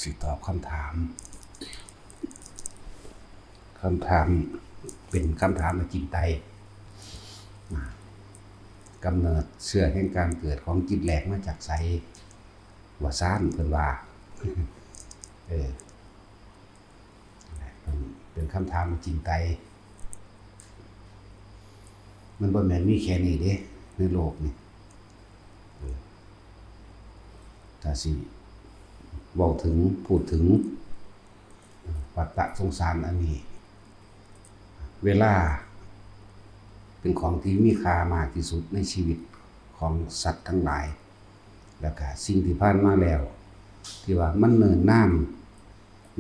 สิตอบคำถามเป็นคำถามจิตใจกำเนิดเชื่อแห่งการเกิดของจิตแหลกมาจากไสว่าซ่านเพิ่นว่าเป็นคำถามจริงใจมันบ่แม่นมีแค่นี้เด้ในโลกนี่ถ้าสิเว้าถึงพูดถึงวัฏสงสารอันนี้เวลาเป็นของที่มีค่ามากที่สุดในชีวิตของสัตว์ทั้งหลายแล้วก็สิ่งที่ผ่านมาแล้วที่ว่ามันเนิ่นนาน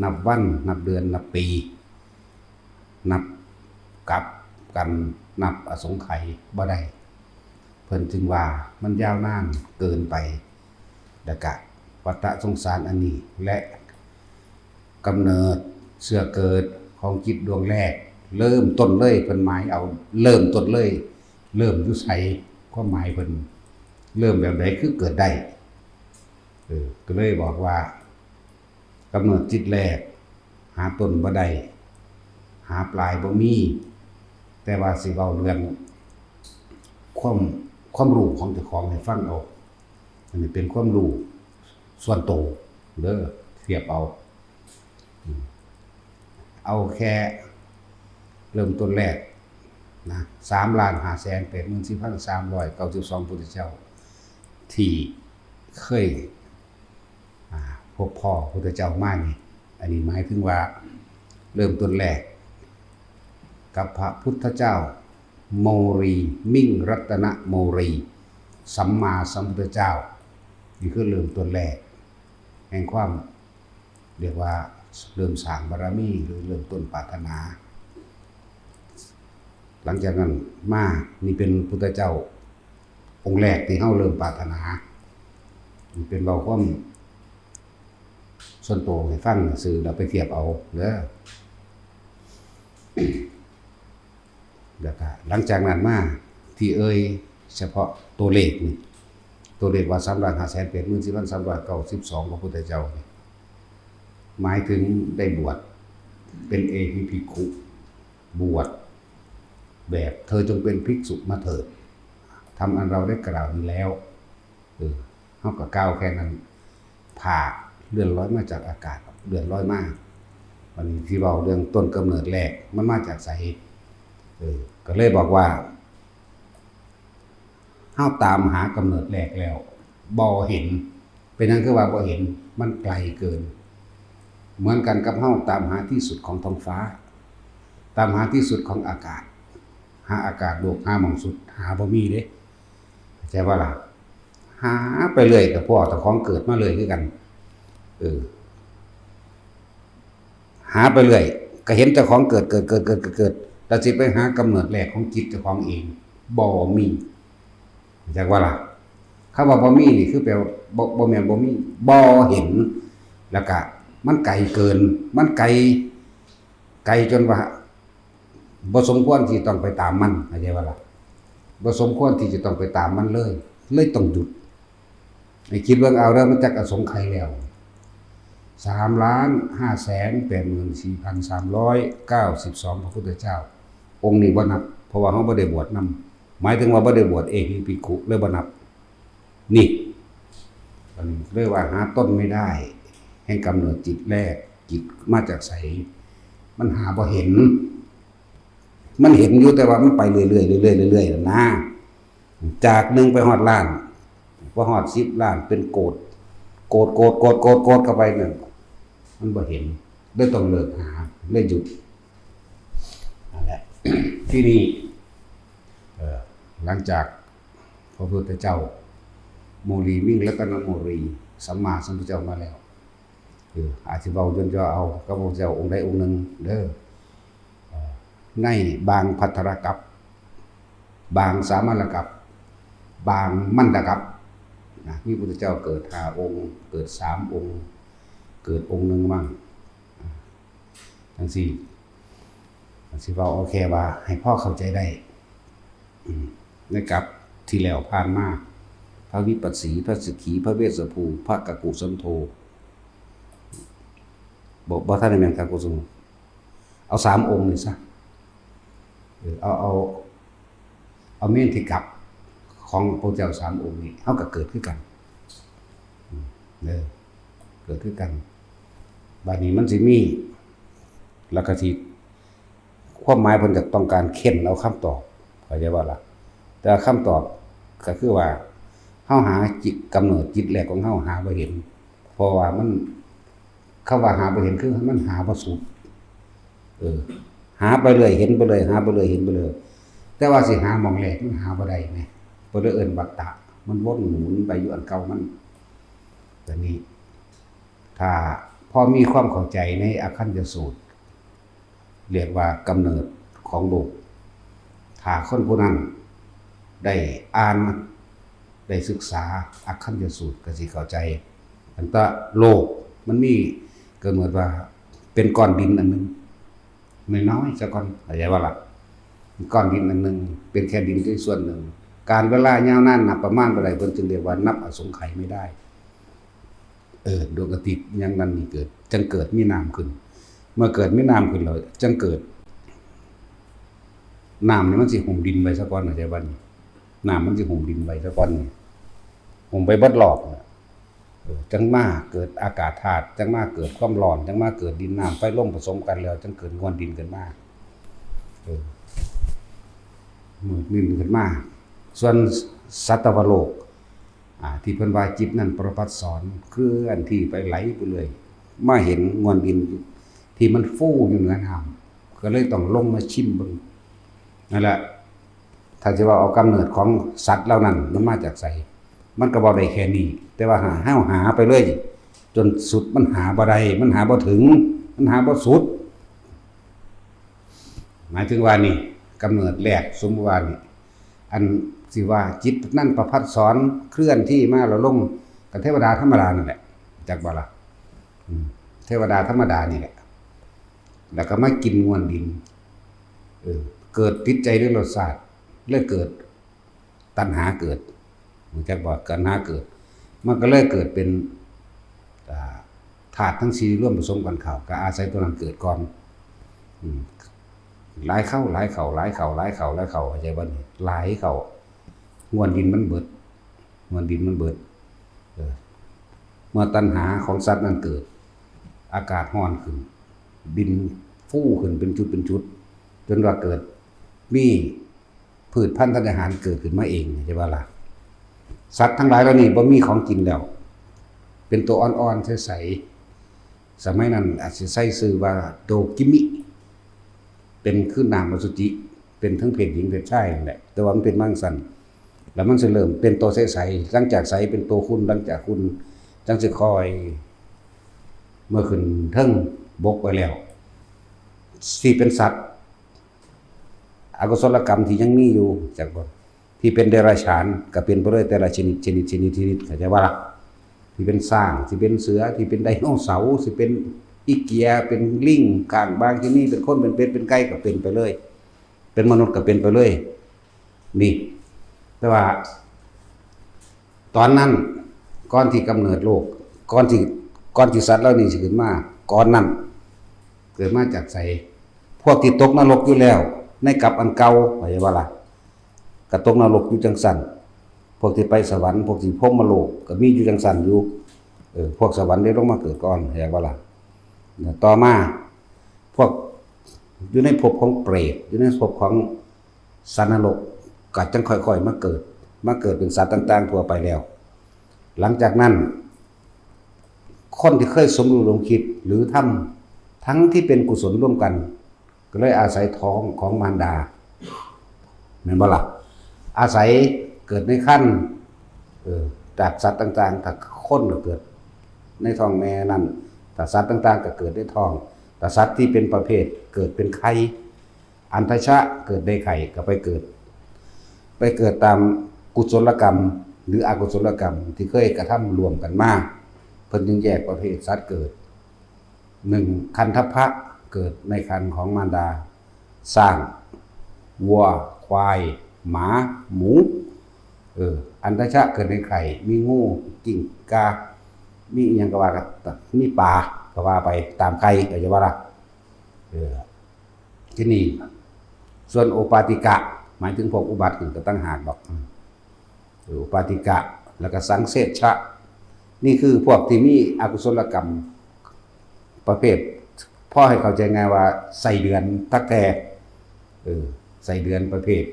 นับวันนับเดือนนับปีนับกับกันนับอสงไขยบ่ได้เพิ่นจึงว่ามันยาวนานเกินไปแล้วก็วัฏสงสารอันนี้และกำเนิดเสื่อเกิดของจิตดวงแรกเริ่มต้นเลยเพิ่นหมายเอาเริ่มต้นเลยเริ่มอยู่ไสความหมายเพิ่นเริ่มแบบใดคือเกิดได้ก็เลยบอกว่ากำเนิดจิตแรกหาต้นบ่ได้หาปลายบ่มีแต่ว่าสิเว้าเรื่องความรู้ของเจ้าของให้ฟังเอาอันนี้เป็นความรู้ส่วนตัวเด้อเทียบเอาแค่เริ่มต้นแรกนะ3,584,392 พุทธเจ้าที่เคยพบพ่อพุทธเจ้ามานี่อันนี้หมายถึงว่าเริ่มต้นแรกกับพระพุทธเจ้าโมรีมิ่งรัตนโมรีสัมมาสัมพุทธเจ้านี่คือเริ่มต้นแรกแห่งความเรียกว่าเริ่มสร้างบารมีหรือเริ่มต้นปรารถนาหลังจากนั้นมานี่เป็นพุทธเจ้าองค์แรกที่เฮาเริ่มปรารถนาเป็นเบาความส่วนตัวให้ฟังสื่อเราไปเทียบเอาเด้อแล้วก็หลังจากนั้นมาที่เฉพาะตัวเลขนี่ตัวเลขว่า3,584,392ของพุทธเจ้านี่หมายถึงได้บวชเป็นเอหิภิกขุบวชแบบเธอจงเป็นภิกษุมาเถิดทำอันเราได้กล่าวนี้แล้วเฮาก็กล่าวแค่นั้นผ่าเลื่อนลอยมาจากอากาศเลื่อนลอยมาวันนี้ที่เว้าเรื่องต้นกำเนิดแรกมันมาจากไสก็เลยบอกว่าเฮาตามหากำเนิดแรกแล้วบ่เห็นเป็นนั้นคือว่าบ่เห็นมันไกลเกินเหมือนกันกับเฮาตามหาที่สุดของท้องฟ้าตามหาที่สุดของอากาศหาอากาศโลกหาหม่องสุดหาบ่มีเด้เข้าใจบ่ล่ะหาไปเรื่อยกับพ่อเจ้าของเกิดมาเลยคือกันหาไปเรื่อยก็เห็นเจ้าของเกิดแล้วสิไปหากำเนิดแรกของจิตเจ้าของเองบ่มีเข้าใจบ่ล่ะคำว่าบ่มีนี่คือแปลว่าบ่แม่นบ่มีบ่เห็นแล้วก็มันไกลเกินมันไกลจนว่าบ่สมควรที่ต้องไปตามมันเข้าใจบ่ล่ะบ่สมควรที่จะต้องไปตามมันเลยต้องหยุดให้คิดเบิ่งเอาเด้อมันจักอสงไขยแล้ว3,584,392 พระพุทธเจ้าองค์นี้บ่นับเพราะว่าเฮาบ่ได้บวชนำหมายถึงว่าบ่ได้บวชเอหิภิกขุเลยบ่นับนี่มันเรียกว่าหาต้นไม่ได้แห่งกำเนิดจิตแรกจิตมาจากไสมันหาบ่เห็นมันเห็นอยู่แต่ว่ามันไปเรื่อยๆนะจาก1ไปฮอดล้านพอฮอด10ล้านเป็นโกฏเข้าไปนั่นมันบ่เห็นเลยต้องเลิกหาเลยหยุดนั่นแหละที่นี่หลังจากพระพุทธเจ้าโมรีมิ่งรัตนโมรีสัมมาสัมพุทธเจ้ามาแล้วอาจสิเว้าจนจะเอาพระพุทธเจ้าองค์ใดองค์หนึ่งเด้อในบางภัทรกัปบางสามัญกัปบางมันตกัปมีพระพุทธเจ้าเกิด5องค์เกิด3องค์เกิดองค์หนึ่งมั่งจังซี่สิเว้าโอเคว่าให้พ่อเข้าใจได้ในกับที่แล้วผ่านมาพระวิปัสสีพระสิกขีพระเวสสภูพระกักกุสันโธ บ่ทันได้แม่นครับกุศลเอา3องค์นี่ซะเอาเมนที่กลับของพระเจ้า3องค์นี้เฮาก็เกิดคือกันเด้อเกิดคือกันบัดนี้มันสิมีแล้วก็สิความหมายเพิ่นจะต้องการเค้นเอาคำตอบเข้าใจบ่ล่ะแต่คำตอบก็คือว่าเฮาหาจิตกำเนิดจิตแรกของเฮาหาบ่เห็นเพราะว่ามันคำว่าหาบ่เห็นคือมันหาบ่สุดหาไปเลยเห็นไปเลยหาไปเลยเห็นไปเลยแต่ว่าสิหาหม่องแรกมันหาบ่ได้แหมบ่ได้เอิ้นวัฏฏะมันวนหมุนไปอยู่อันเก่ามันแต่นี้ถ้าพอมีความเข้าใจในอคัญญสูตรเรียกว่ากำเนิดของโลกถ้าคนผู้นั้นได้อ่านได้ศึกษาอคัญญสูตรก็สิเข้าใจอันตะโลกมันมีเกิดเหมือนว่าเป็นก้อนดินอันนึงน้อยๆซะก่อนเข้าใจว่าล่ะก้อนดินอันนึงเป็นแค่ดินแค่ส่วนหนึ่งการเวลายาวนานนับประมาณเท่าใดเพิ่นจึงเรียกว่านับอสงไขยไม่ได้ดวงอาทิตย์อย่างนั้นนี่เกิดจึงเกิดมีน้ำขึ้นเมื่อเกิดมีน้ำขึ้นแล้วจึงเกิดน้ำนี่มันสิห่มดินไว้ซะก่อนเข้าใจบ่นี่น้ำมันสิห่มดินไว้ซะก่อนนี่ห่มไปเบิดรอบจังมาเกิดอากาศธาตุจังมาเกิดความร้อนจังมาเกิดดินน้ำไฟลมผสมกันแล้วจังเกิดมวลดินขึ้นมามืดดินขึ้นมาส่วนสัตวโลกที่เพิ่นว่าจิตนั้นประพัดสอนคืออันที่ไปไหลไปเลยมาเห็นมวลดินที่มันฟูอยู่เหนือน้ำก็เลยต้องลงมาชิมเบิ่งนั่นแหละถ้าจะว่าเอากำเนิดของสัตว์เหล่านั้นมันมาจากไสมันก็บ่ได้แค่นี้แต่ว่าหาไปเลยจนสุดมันหาบ่ได้มันหาบ่ถึงมันหาบ่สุดหมายถึงว่านี่กำเนิดแรกสมมุติว่านี่อันสิว่าจิตนั่นประพัดสอนเคลื่อนที่มาแล้วลงกับเทวดาธรรมดานั่นแหละจักบ่ล่ะเทวดาธรรมดานี่แหละแล้วก็มากินมวลดินเกิดติดใจด้วยรสชาติเลยเกิดตัณหาเกิดมันจักบ่ตัณหาเกิดมันก็เลยเกิดเป็นธาตุทั้ง4ร่วมผสมกันเข้าก็อาศัยตัวนั้นเกิดก่อนหลายเข้าเข้าใจบ่นี่หลายเข้ามวลดินมันเบิดเมื่อตัณหาของสัตว์นั้นเกิดอากาศร้อนขึ้นดินฟูขึ้นเป็นจุดจนว่าเกิดมีพืชพันธุ์ธัญญาหารเกิดขึ้นมาเองใช่ป่ะล่ะสัตว์ทั้งหลายเหล่านี้บ่มีของกินแล้วเป็นตัวอ่อนๆใสๆสมัยนั้นอาจสิใช้ชื่อว่าโดกิมิเป็นคือนามอสุจิเป็นทั้งเพศหญิงเพศชายนั่นแหละแต่ว่ามันเป็นมังสันแล้วมันสิเริ่มเป็นตัวใสๆหลังจากใสเป็นตัวขุ่นหลังจากขุ่นจังสิค่อยเมื่อขึ้นเทิงบกไปแล้วที่เป็นสัตว์อกุศลกรรมที่ยังมีอยู่จากบ่ที่เป็นเดรัจฉานก็เป็นไปด้วยแต่ละชนิดเข้าใจว่าล่ะที่เป็นสร้างที่เป็นเสือที่เป็นไดโนเสาร์ที่เป็นอีเกียเป็นลิงข้างบางที่นี่เป็นคนเป็นเป็ดเป็นไก่ก็เป็นไปเลยเป็นมนุษย์ก็เป็นไปเลยนี่แต่ว่าตอนนั้นก่อนที่กำเนิดโลกก่อนที่สัตว์เหล่านี้สิขึ้นมาก่อนนั้นเกิดมาจากไสพวกที่ตกนรกอยู่แล้วในกับอันเก่าเข้าใจว่าล่ะก็ตกนรกอยู่จังซั่นพวกที่ไปสวรรค์พวกที่พรหมโลกก็มีอยู่จังซั่นอยู่พวกสวรรค์ได้ลงมาเกิดก่อนเข้าใจว่าล่ะต่อมาพวกอยู่ในภพของเปรตอยู่ในภพของสัตว์นรกก็จังค่อยๆมาเกิดเป็นสัตว์ต่างๆทั่วไปแล้วหลังจากนั้นคนที่เคยสมรู้ร่วมคิดหรือทำทั้งที่เป็นกุศลร่วมกันก็เลยอาศัยท้องของมารดาแม่นบ่ล่ะอาศัยเกิดในครรภ์จากสัตว์ต่างๆถ้าคนก็เกิดในท้องแม่นั่นถ้าสัตว์ต่างๆก็เกิดในท้องถ้าสัตว์ที่เป็นประเภทเกิดเป็นไข่อันทชะเกิดในไข่ก็ไปเกิดตามกุศลกรรมหรืออกุศลกรรมที่เคยกระทำรวมกันมาเพิ่นจึงแยกประเภทสัตว์เกิด1คันทัพพะเกิดในครรภ์ของมารดาสร้างวัวควายหมาหมูอันทชะเกิดในไข่มีงูกิ้งกามีอีหยังก็ว่ากันมีปลาพ ก็ว่าไปตามใครก็จะว่าล่ะที่นี่ส่วนโอปาติกะหมายถึงพวกอุบัติขึ้นก็ตั้งหากดอกอุปาติกะแล้วก็สังเสชะนี่คือพวกที่มีอกุศลกรรมประเภทพ่อให้เข้าใจง่ายว่าใส่เดือนตักแต่ใส่เดือนประเภท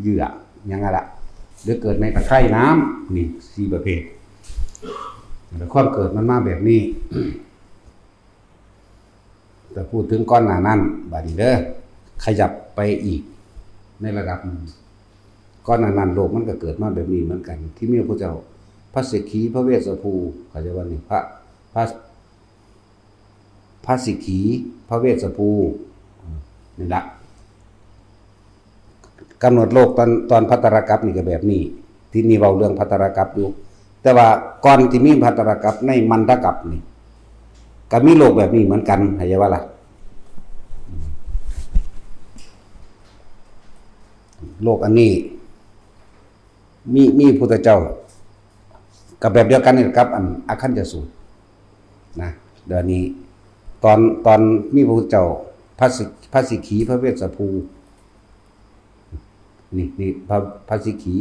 เยื่อยังไงล่ะหรือเกิดในตะไคร่น้ำนี่4ประเภทแต่ความเกิดมันมาแบบนี้แต่พูดถึงก้อนหนานั้นบาดนี้เด้อขยับไปอีกในระดับนึงก้อนหนานั้นโลกมันก็เกิดมาแบบนี้เหมือนกันที่มีพระเจ้าพระสิกขีพระเวสสภูเขาจะว่านี่พระสิกขีพระเวสสภูนี่ละกำหนดโลกตอนภัตตรกัปนี่ก็แบบนี้ที่นี่เว้าเรื่องภัตตรกัปอยู่แต่ว่าก่อนที่มีภัตตรกัปในมันทกัปนี่ก็มีโลกแบบนี้เหมือนกันเข้าใจว่าล่ะโลกอันนี้มีพุทธเจ้ากับแบบเดียวกันนี่ครับอันอาคัญจสูตรนะเดี๋ยวนี้ตอนมีพระพุทธเจ้าพระสิกขีพระเวสสภูนี่พระสิกขี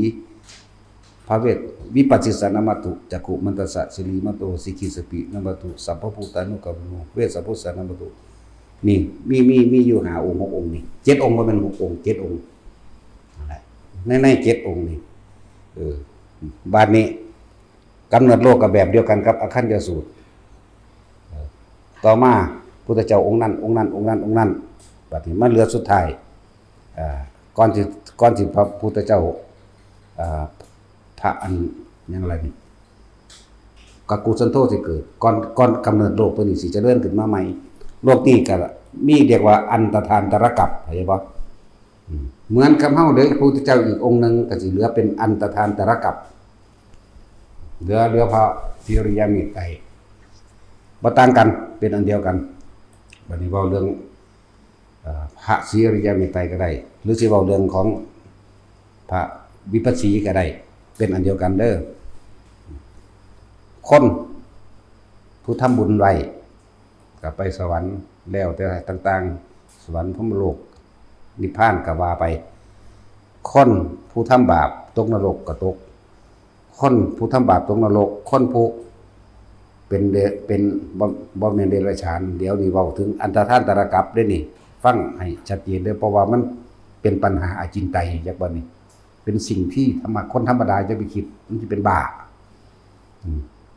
พระเวสวิปัสสิสนมัตถุจักขุมันตสะสิริมัตโตสิกขิสปินมัตถุสัพพพุทธานุกัมโนเวสสพุทธานุมัตถุนี่มีอยู่5องค์6องค์นี่7องค์บ่แม่น6องค์7องค์ใน7องค์นี่บาดนี้กำเนิดโลกกับแบบเดียวกันกับอคัญจสูตรต่อมาพุทธเจ้าองค์นั้นบัดนี้มันเหลือสุดท้ายก่อนที่พระพุทธเจ้าพระอันยังไรนี่กักุสันโธสิเกิดก่อนกำเนิดโลกตัวนี้สิจะเลื่อนขึ้นมาใหม่โลกนี้ก็มีเรียกว่าอันตทานตรกัปเข้าใจบ่เหมือนคำเฮาเด้อพระพุทธเจ้าอีกองค์นึงก็สิเหลือเป็นอันตทานตรกัปเหลือพระสิริยมิตรไตรบ่ต่างกันเป็นอันเดียวกันบัดนี้เว้าเรื่องพระสิริยมิตรไตรก็ได้หรือสิเว้าเรื่องของพระวิปัสสีก็ได้เป็นอันเดียวกันเด้อคนผู้ทำบุญไว้ก็ไปสวรรค์แล้วแต่ต่างๆสวรรค์พรหมโลกนิพพานก็ว่าไปคนผู้ทำบาปตกนรกก็ตกคนผู้ทำบาปตกนรกคนผู้เป็นบ่แม่นเดรัจฉานเดี๋ยวนี้เว้าถึงอันตทานตรกัปเด้นี่ฟังให้ชัดเจนเด้อเพราะว่ามันเป็นปัญหาอาจินไตยจักบ่นี่เป็นสิ่งที่คนธรรมดาจะไปคิดมันสิเป็นบ้า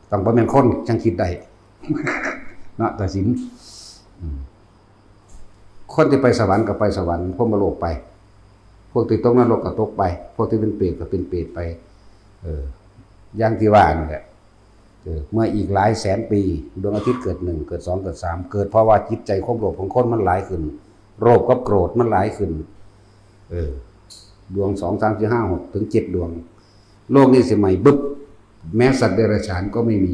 ต้องบ่แม่นคนจังคิดได้เนาะตัดสินคนที่ไปสวรรค์ก็ไปสวรรค์พรหมโลกไปพวกที่ตกนรกก็ตกไปพวกที่เป็นเปรตก็เป็นเปรตไปอย่างที่ว่านี่แหละเมื่ออีกหลายแสนปีดวงอาทิตย์เกิด1เกิด2เกิด3เกิดเพราะว่าจิตใจความโลภของคนมันหลายขึ้นโลภกับโกรธมันหลายขึ้นดวง2 3 4 5 6ถึง7ดวงโลกนี้สิใหม่บึ๊บแม้สัตว์เดรัจฉานก็ไม่มี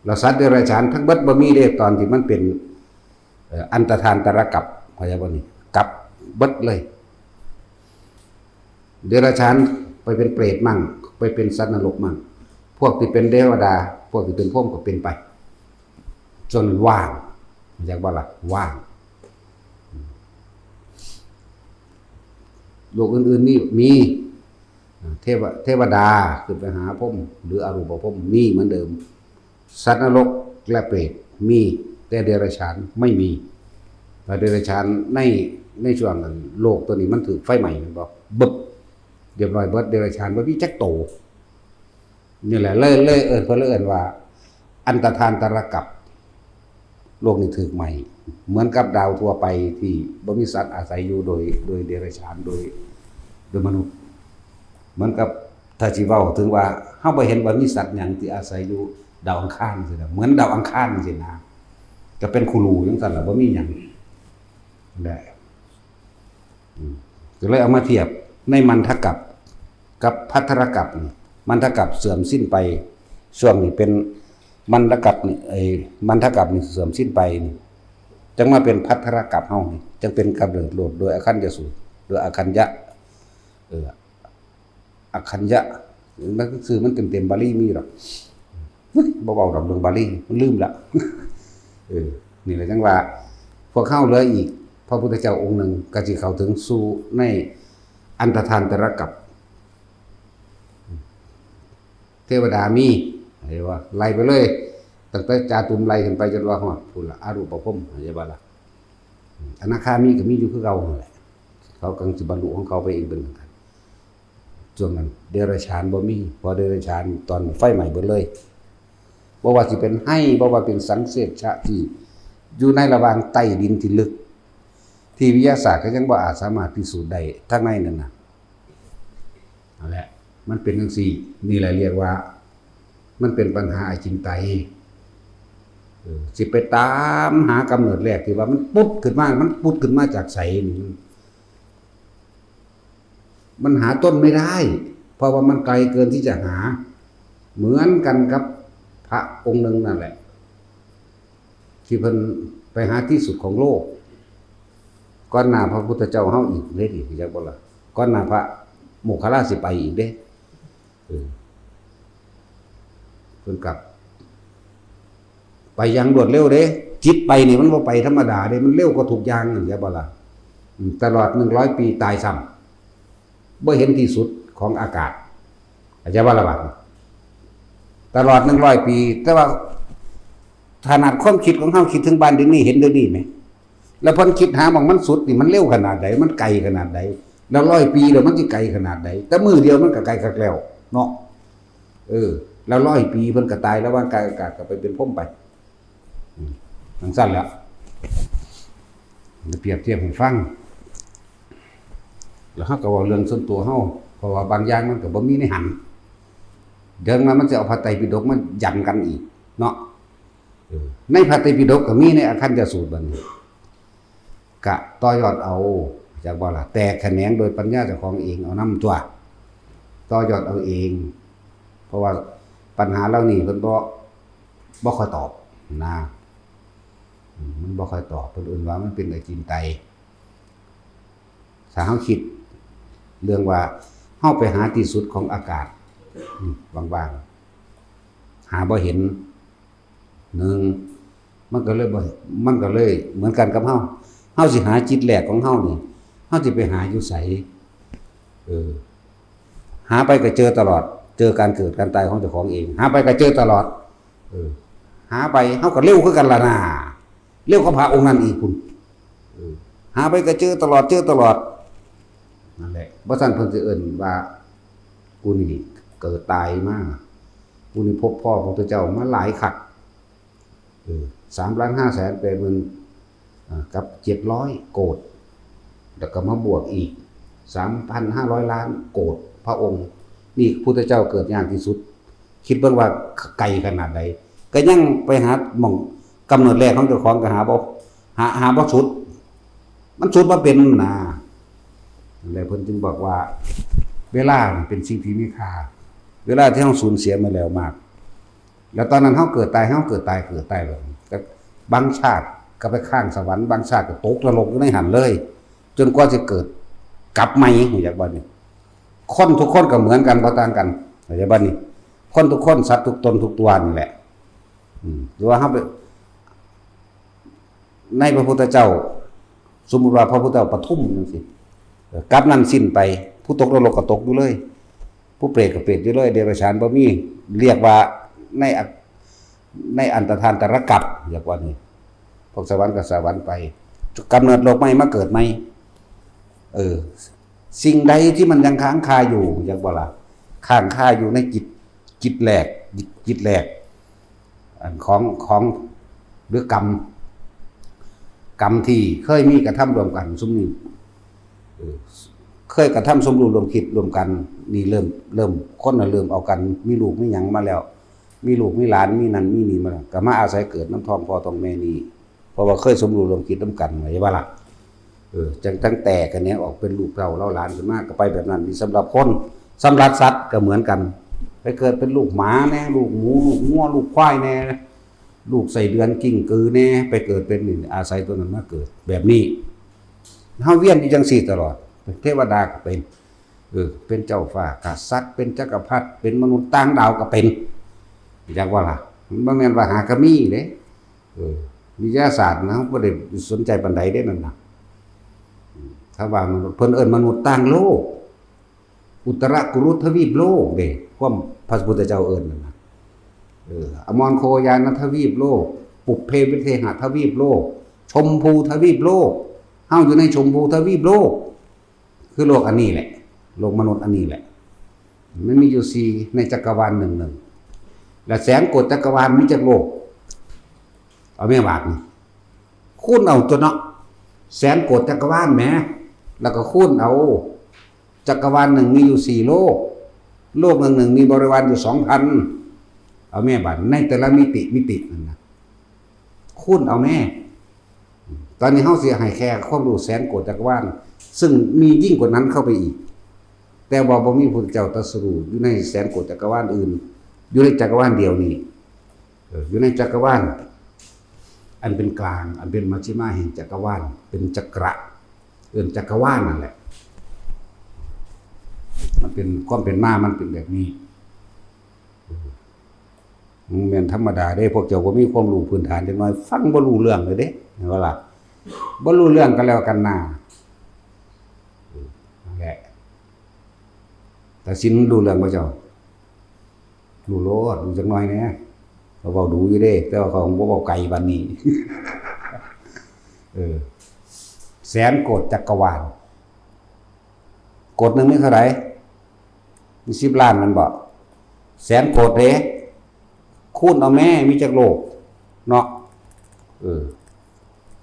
แล้วสัตว์เดรัจฉานทั้งเบิดบ่มีเลยตอนที่มันเป็นอันตทานตรกัปเข้าใจบ่นี่กับเบิดเลยเดรัจฉานไปเป็นเปรตมั่งไปเป็นสัตว์นรกมั่งพวกที่เป็นเทวดาพวกที่เป็นพรหมก็เป็นไปจนว่างอยากว่าล่ะว่างโลกอื่นๆนี่มีเทวดาขึ้นไปหาพรหมหรืออรูปพรหมมีเหมือนเดิมสัตว์นรกและเปรตมีแต่เดรัจฉานไม่มีแต่เดรัจฉานในช่วงนั้นโลกตัวนี้มันถูกไฟไหม้มันบอกบึบเรียบร้อยเบิดเดรัจฉานบ่มีจักโตนี่แหละเลยเพิ่นเอิ้นว่าอันตทานตรกัปโลกนี้ถูกไหม้เหมือนกับดาวทั่วไปที่บ่มีสัตว์อาศัยอยู่โดยเดรัจฉานโดยมนุษย์เหมือนกับถ้าสิเว้าถึงว่าเฮาบ่เห็นว่ามีสัตว์หยังที่อาศัยอยู่ดาวอังคารจังซี่นะเหมือนดาวอังคารจังซี่นะก็เป็นคุรูจังซั่นล่ะบ่มีหยังได้ก็เลยเอามาเทียบในมันทกัปกับภัตตรกัปมันทกัปเสื่อมสิ้นไปช่วงนี้เป็นมันทกัปนี่มันทกัปนี่เสื่อมสิ้นไปนี่จังมาเป็นภัตตรกัปเฮานี่จังเป็นกำเนิดโลดโดยอคัญญสูตรโดยอคัญญะอคัญญะมันคือมันเต็มบาลีมีหรอกบ่เว้าดอกเรื่องบาลีมันลืมละ นี่แหละจังว่าพวกเข้าเหลืออีกพระพุทธเจ้าองค์หนึ่งก็สิเข้าถึงสู่ในอันตทานตรกัปเทวดามีเห็นว่าไล่ไปเลยตั้งแต่จาตุมไล่ขึ้นไปจนว่าฮอดพุ่นละอรูปภพเห็นบ่ล่ะอนาคามีก็มีอยู่คือเก่านั่นแหละเขากำลังสิบรรลุของเขาไปเองเป็นกันช่วงนั้นเดรัจฉานบ่มีพอเดรัจฉานตอนไฟใหม่เบิดเลยบ่ว่าสิเป็นให้บ่ว่าเป็นสังเสชะที่อยู่ในระหว่างใต้ดินที่ลึกที่วิทยาศาสตร์ก็ยังบ่อาจสามารถพิสูจน์ได้ทั้งในนั่นน่ะนั่นแหละมันเป็นจังซี่นี่แหละเรียกว่ามันเป็นปัญหาอจินไตยสิไปตามหากำเนิดแรกที่ว่ามันปุ๊บขึ้นมาจากไสนี่มันหาต้นไม่ได้เพราะว่ามันไกลเกินที่จะหาเหมือนกันกับพระองค์หนึ่งนั่นแหละที่เพิ่นไปหาที่สุดของโลกก่อนหน้าพระพุทธเจ้าเฮาอีกเด้ดิจักบ่ล่ะก่อนหน้าพระโมคคัลลาสิไปอีกเด้เพิ่นกลับไปอย่างรวดเร็วเด้จิตไปนี่มันบ่ไปธรรมดาเด้มันเร็วกว่าทุกอย่างจังบ่ล่ะตลอด100ปีตายซ้ำบ่เห็นที่สุดของอากาศอาจจะว่าละบาดตลอด100ปีแต่ว่าขนาดความคิดของเฮาคิดถึงบ้านเดี๋ยวนี้เห็นเดี๋ยวนี้มั้ยแล้วเพิ่นคิดหาหม่องมันสุดนี่มันเร็วขนาดใดมันไกลขนาดใดแล้ว100ปีแล้วมันสิไกลขนาดใดแต่มื้อเดียวมันก็ไกลคักแล้วเนาะแล้ว100ปีเพิ่นก็ตายแล้วว่างกายอากาศก็ไปเป็นพรหมไปจังซั่นแหละเปรียบเทียบให้ฟังแล้วเฮาก็เว้าเรื่องส่วนตัวเฮาเพราะว่าบางอย่างมันก็บ่มีในหันเดี๋ยวมันจะเอาพระไตรปิฎกมายันกันอีกเนาะในพระไตรปิฎกก็มีในอคันธสูตรบัดนี้กะต่อยอดเอาจากบ่ล่ะแต่แขนงโดยปัญญาเจ้าของเองเอานำตัวต่อยอดเอาเองเพราะว่าปัญหาเหล่านี้เพิ่นบ่ค่อยตอบนะมันบ่ค่อยตอบเพิ่นเอิ้นว่ามันเป็นอจินไตยถ้าเฮาคิดเรื่องว่าเฮาไปหาที่สุดของอากาศบางๆหาบ่เห็นมันก็เลยเหมือนกันกับเฮาสิหาจิตแรกของเฮานี่เฮาสิไปหาอยู่ไสหาไปก็เจอตลอดเจอการเกิดการตายของเจ้าของเองหาไปก็เจอตลอดหาไปเฮาก็เร็วคือกันล่ะนะเร็วกว่าพระองค์นั้นอีกคุณหาไปก็เจอตลอดนั่นแหละบ่ซั่นเพิ่นสิเอิ้นว่ากูนี่เกิดตายมากูนี่พบพ่อพระพุทธเจ้ามาหลายคัก3,580,000กับ700โกฏแล้วก็มาบวกอีก 3,500 ล้านโกฏพระองค์นี่พุทธเจ้าเกิดยากที่สุดคิดเบิ่งว่าไกลขนาดใดก็ยังไปหาหม่องกำเนิดแรกของเจ้าของก็หาบ่สุดมันสุดบ่เป็นนะแล้วเพิ่นจึงบอกว่าเวลาเป็นสิ่งที่มีค่าเวลาที่เฮาสูญเสียมาแล้วมากแล้วตอนนั้นเฮาเกิดตายแบบก็บางชาติก็ไปข้างสวรรค์บางชาติก็ตกนรกอยู่ในหันเลยจนกว่าจะเกิดกลับใหม่อย่างบัดนี้คนทุกคนก็เหมือนกันบ่ต่างกันอย่างบัดนี้คนทุกคนสัตว์ทุกตนทุกตัวนี่แหละหรือว่าเฮาไปในพระพุทธเจ้าสมมุติว่าพระพุทธเจ้าปทุมจังซี่กลับนั้นสิ้นไปผู้ตกนรกก็ตกอยู่เลยผู้เปรตก็เปรตอยู่เลยเดรัจฉานบ่มีเรียกว่าในอันตทานตรกัปเรียกว่านี่พวกสวรรค์ก็สวรรค์ไปกำเนิดโลกใหม่มาเกิดใหม่สิ่งใดที่มันยังค้างคาอยู่อย่างว่าล่ะค้างคาอยู่ในจิตแหลกอันของหรือกรรมที่เคยมีกระทำรวมกันซุมนี้เคยกระทำสมรู้ร่วมคิดรวมกันนี่เริ่มคนน่ะเริ่มเอากันมีลูกมีหยังมาแล้วมีลูกมีหลานมีนั่นมีนี่มาก็มาอาศัยเกิดน้ำท้องพ่อท้องแม่นี่เพราะว่าเคยสมรู้ร่วมคิดร่วมกันไว้ว่าล่ะจังตั้งแต่กันเนี้ยออกเป็นลูกเล่าหลานขึ้นมาก็ไปแบบนั้นนี่สำหรับคนสำหรับสัตว์ก็เหมือนกันไปเกิดเป็นลูกหมาแน่ลูกหมูลูกงัวลูกควายแน่ลูกใส่เดือนกิ้งกือแน่ไปเกิดเป็นนี่อาศัยตัวนั้นมาเกิดแบบนี้เฮาเวียนอยู่จังซี่ตลอดเทวดาก็เป็นเจ้าฟ้ากษัตริย์เป็นจักรพรรดิเป็นมนุษย์ต่างดาวก็เป็นจังว่าล่ะมันบ่แม่นว่าหากะมีเด้ วิทยาศาสตร์นะบ่ได้สนใจปานใดเด้นั่นน่ะถ้าว่ามนุษย์เพิ่นเอิ้นมนุษย์ต่างโลกอุตรกุรุทวีปโลกเด้ความพระพุทธเจ้าเอิ้นนั่นน่ะอมรโคยานทวีปโลกปุพเพวิเทหทวีปโลกชมพูทวีปโลกเฮาอยู่ในชมพูทวีปโลกคือโลกอันนี้แหละโลกมนุษย์อันนี้แหละมันมีอยู่4ในจักรวาลหนึ่งและแสนโกฏจักรวาลมีจักโลกเอาแม่บาทนี่คูณเอาตัวเนาะแสนโกฏจักรวาลแหมแล้วก็คูณเอาจักรวาลหนึ่งมีอยู่4โลกโลกหนึ่งมีบริวารอยู่ 2,000 เอาแม่บาทในแต่ละมิตินั่นนะคูณเอาแม่ตอนนี้เฮาสิให้แค่ความรู้แสนโกฏจักรวาลซึ่งมียิ่งกว่านั้นเข้าไปอีกแต่ว่าบ่มีพระพุทธเจ้าตรัสรู้อยู่ในแสนโกฏจักรวาลอื่นอยู่ในจักรวาลเดียวนี้อยู่ในจักรวาลอันเป็นกลางอันเป็นมัชฌิมาแห่งจักรวาลเป็นจักระจักรวาลนั่นแหละมันเป็นความเป็นมามันเป็นแบบนี้มันเป็นธรรมดาเด้พวกเจ้าบ่มีความรู้พื้นฐานจักหน่อยฟังบ่รู้เรื่องเลยเด้เห็นบ่ล่ะบ่รู้เรื่องกันแล้วกันน่ะนั่นแหละแต่สินรู้เรื่องบ่เจ้ารู้โลดรู้จักหน่อยแหน่เขาเว้าดูอยู่เด้แต่ว่าเขาบ่เว้าไกลปานนี้แสนโกฏจักรวาลโกฏนึงมีเท่าไหร่มี10 ล้านมันบ่แสนโกฏเด้คูณเอาแม่มีจักโลกเนาะ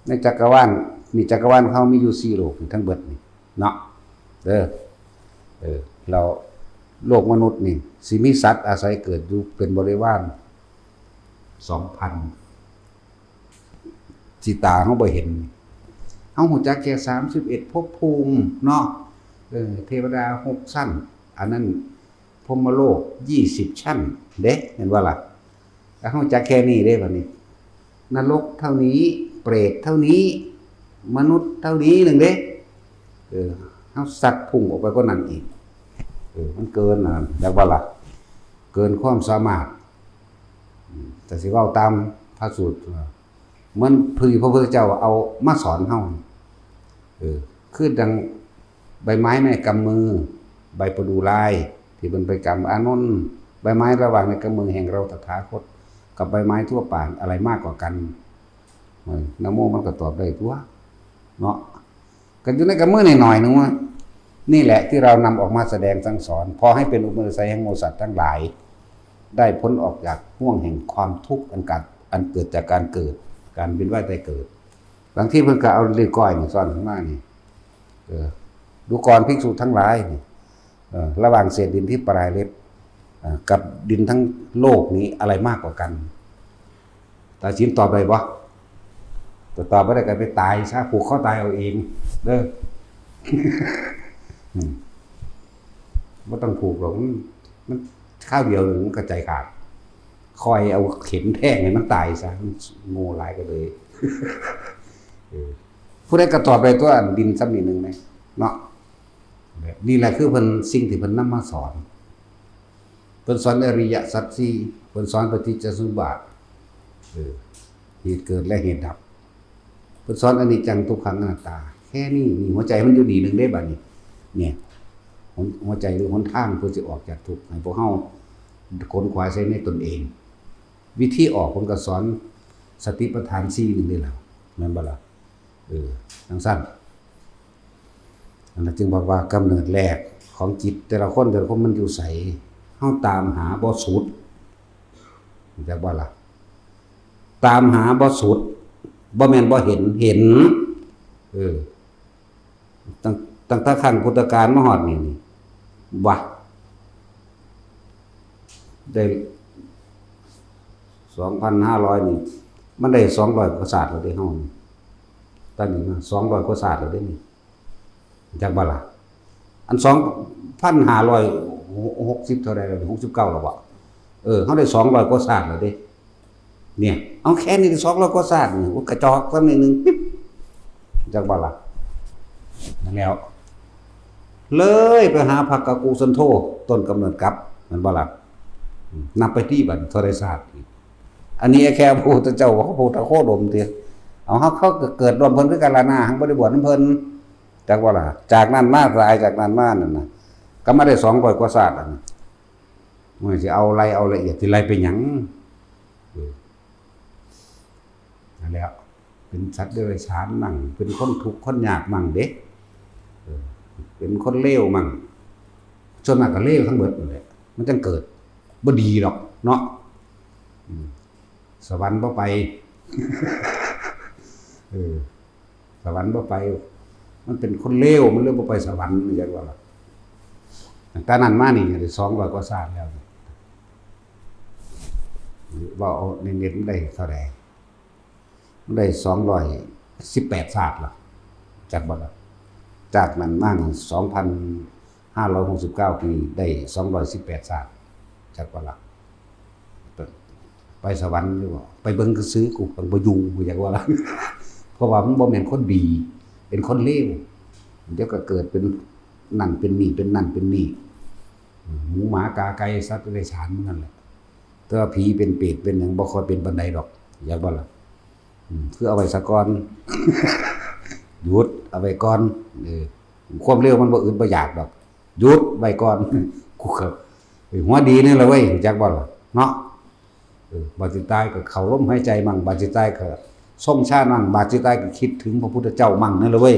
ในจักรวาลนี่จักรวาลเขามีอยู่4โลกทั้งเบิดนี่เนาะเราโลกมนุษย์นี่สิมีสัตว์อาศัยเกิดอยู่เป็นบริวาร 2,000 สิตาเฮาบ่เห็นเฮาฮู้จักแค่31ภพภูมิเนาะเทวดา6ชั้นอันนั้นพรหมโลก20ชั้นเด้เห็นบ่ล่ะแล้วเฮาจักแค่นี้เด้บัดนี้นรกเท่านี้เปรตเท่านี้มนุษย์เท่านี้นึงเด้เฮาสักพุ่งออกไปกว่านั้นอีกมันเกินน่ะแล้วบ่ล่ะเกินความสามารถแต่สิเว้าตามพระสูตรเหมือนพระพุทธเจ้าเอามาสอนเฮาคือดังใบไม้ในกำมือใบประดู่ลายที่เพิ่นไปกำอานนท์ใบไม้ระหว่างในกำมือแห่งเราตถาคตกับใบไม้ทั่วไปอะไรมากกว่ากันนะโมมันก็ตอบได้ตัวเนาะกันอยู่ในกำมือหน่อยๆนึงว่านี่แหละที่เรานำออกมาแสดงสั่งสอนพอให้เป็นอุปนิสัยแห่งโมสัตว์ทั้งหลายได้พ้นออกจากห่วงแห่งความทุกข์อันเกิดจากการเกิดการเวียนว่ายตายเกิดบางที่เพิ่นก็เอาเรื่องก้อยนี่ซ่อนขึ้นมานี่ดูก่อนภิกษุทั้งหลายนี่ระหว่างเศษดินที่ปลายเล็บกับดินทั้งโลกนี้อะไรมากกว่ากันตาชินตอบได้บ่แต่ตอบบ่ได้ก็ไปตายซะผูกคอตายเอาเองเด้อบ่ต้องผูกหรอกมันข้าวเดียวนึงมันก็ใจขาดคอยเอาเข็มแทงให้มันตายซะโง่หลายก็เลยผู้ใดก็ตอบได้ตัวดินซ้ำนิดนึงมั้ยเนาะนี่แหละคือเพิ่นสิ่งที่เพิ่นนำมาสอนเพิ่นสอนอริยสัจสี่เพิ่นสอนปฏิจจสมุปบาทเหตุเกิดและเหตุดับเพิ่นสอนอนิจจังทุกขังอนัตตาแค่นี้นี่หัวใจมันอยู่ดีนึงได้บัดนี้เนี่ยหัวใจหรือหนทางเพื่อสิออกจากทุกข์ให้พวกเฮาค้นคว้าใช้ในตนเองวิธีออกเพิ่นก็สอนสติปัฏฐาน4นึงนี่แหละแม่นบ่ล่ะจังซั่นอันนั้นจึงบอกว่ากำเนิดแรกของจิตแต่ละคนมันอยู่ไสเฮาตามหาบ่สุดจักบ่ล่ะตามหาบ่สุดบ่แม่นบ่เห็นตั้งแต่ครั้งพุทธกาลมาฮอดนี่ว่าได้ 2,500 นี่มันได้200กว่าศาสตร์แล้วเด้เฮาตอนนี้มา200กว่าศาสตร์แล้วเด้นี่จักบ่ล่ะอัน 2,560 เท่าใดแล้ว69แล้วบ่เฮาได้200กว่าศาสตร์แล้วเด้เนี่ยเอาแค่นี้ได้200กว่าศาสตร์นี่กระจอกซั้นนิดนึงปิ๊บจักบ่ล่ะนั่นแล้วเลยไปหาภักกกูสันโธต้นกำเนิดกลับมันบ่ล่ะนับไปที่บัดเท่าใดศาสตร์อันนี้แค่พระพุทธเจ้าว่าพระพุทธโคดมเตีย เอาเขาก็เกิดรวมเพิ่นคือกันล่ะนะหังบ่ได้บวชนำเพิ่นจักว่าล่ะจากนั้นมาตายจากนั้นมานั่นน่ะก็มาได้200กว่าศาสตร์น่ะมันสิเอารายเอาละเอียดสิไล่ไปหยังนั่นแหละเป็นสัตว์เดรัจฉานมั่งเป็นคนทุกข์คนยากมั่งเด้เป็นคนเลวมั่งส่วนมากก็เลวทั้งหมดนั่นแหละมันจังเกิดบ่ดีหรอกเนาะสวรรค์บ่ไปสวรรค์บ่ไปมันเป็นคนเลวมันเลยบ่ไปสวรรค์จังว่าล่ะแต่นั้นมานี่ได้200กว่าศาสตร์แล้วว่าเอาเน็ตๆมันได้เท่าใดมันได้218ศาสตร์ล่ะจากบ่ล่ะจากนั้นมา2,569 ปีได้218ศาสตร์จากบ่ล่ะไปสวรรค์หรือบ่ไปเบิ่งซื้อกูเพิ่นบ่อยู่จักว่าล่ะเพราะว่ามันบ่แม่นคนดีเป็นคนเลวเดี๋ยวก็เกิดเป็นนั่นเป็นนี่เป็นนั่นเป็นนี่หมูหมากาไก่สัตว์เดรัจฉานมันนั่นแหละแต่ว่าผีเป็นเปรตเป็นหยังบ่ค่อยเป็นปานใดดอกอยากบ่ล่ะคือเอาไว้ซะก่อนหยุดเอาไว้ก่อนความเร็วมันบ่อึดบ่อยากดอกหยุดไว้ก่อนกูก็หัวดีนี่ล่ะเว้ยจักบ่ล่ะเนาะบาดสิตายก็เข้าลมหายใจมั่งบาดสิตายก็ส่งชาติมั่งบาดสิตายก็คิดถึงพระพุทธเจ้ามั่งนั่นล่ะเว้ย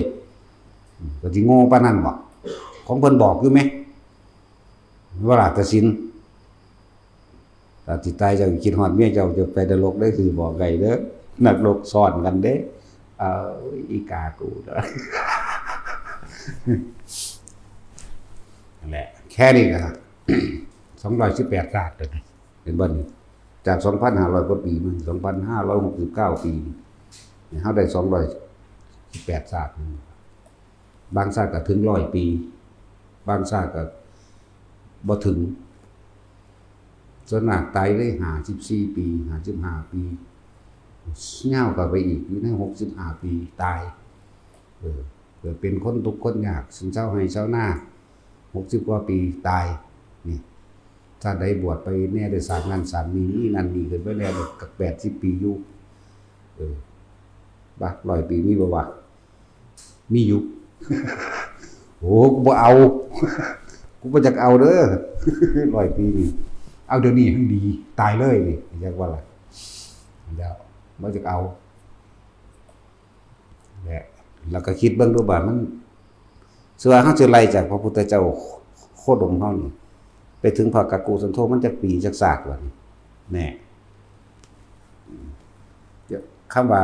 ก็สิโง่ปานนั้นบ่ของเพิ่นบอกอยู่มั้ยว่าราชสินถ้าสิตายเจ้าคิดฮอดเมียเจ้าจะไปนรกได้คือบอกไงเด้อนักรบซ่อนกันเด้อีกากูนั่นแหละแค่นี้ก็218ศาสตร์เห็นบ่นี่จาก 2,500 กว่าปีมัน2,569 ปีเฮาได้218ศาสตร์บางศาสตร์ก็ถึง100ปีบางศาสตร์ก็บ่ถึงส่วนมากตายได้54ปี55ปียาวก็ไปอีกอยู่ใน65ปีตายเกิดเป็นคนทุกข์คนยากสินเช้าให้เช้าหน้า60กว่าปีตายนี่ถ้าได้บวชไปแน่ได้สร้างงานสร้างนี้นั่นนี่ขึ้นไปแล้วก็80ปีอยู่บัก100ปีมีบ่วะมีอยู่โอ้กูบ่เอากูบ่จักเอาเด้อ100ปีนี่เอาเดี๋ยวนี้ให้ดีตายเลยนี่จักว่าล่ะแล้วบ่จักเอาแล้วก็คิดเบิ่งดูว่ามันสิว่าเฮาสิไล่จากพระพุทธเจ้าโคดมเฮานี่ไปถึงพระกักกุสันโธมันจักปีจักศาสตร์ว่านี่แน่คำว่า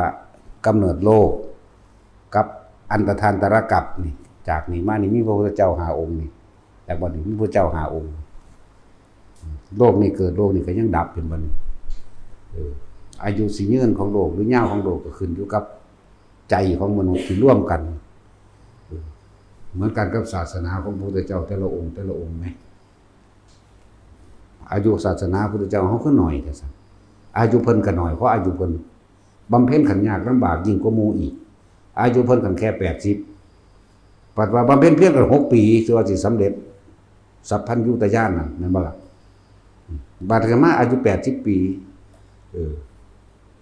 กำเนิดโลกกับอันตทานตรกัปนี่จากนี้มานี่มีพระพุทธเจ้า5องค์นี่แต่บ่นี่มีพระพุทธเจ้า5องค์โลกนี่เกิดโลกนี่ก็ยังดับเป็นบ่นี่อายุสิยืนของโลกหรือยาวของโลกก็ขึ้นอยู่กับใจของมนุษย์ที่ร่วมกันเหมือนกันกับศาสนาของพระพุทธเจ้าแต่ละองค์มั้ยอายุศาสนาพระพุทธเจ้าเฮาคือน้อยแต่ซั่นอายุเพิ่นก็น้อยเพราะอายุเพิ่นบำเพ็ญขันยากลำบากยิ่งกว่าหมู่อีกอายุเพิ่นกันแค่80ปัดว่าบำเพ็ญเพียงกัน6ปีคือว่าสิสำเร็จสัพพัญญูตญาณนั่นแม่นบ่ล่ะบาดก็มาอายุ80ปี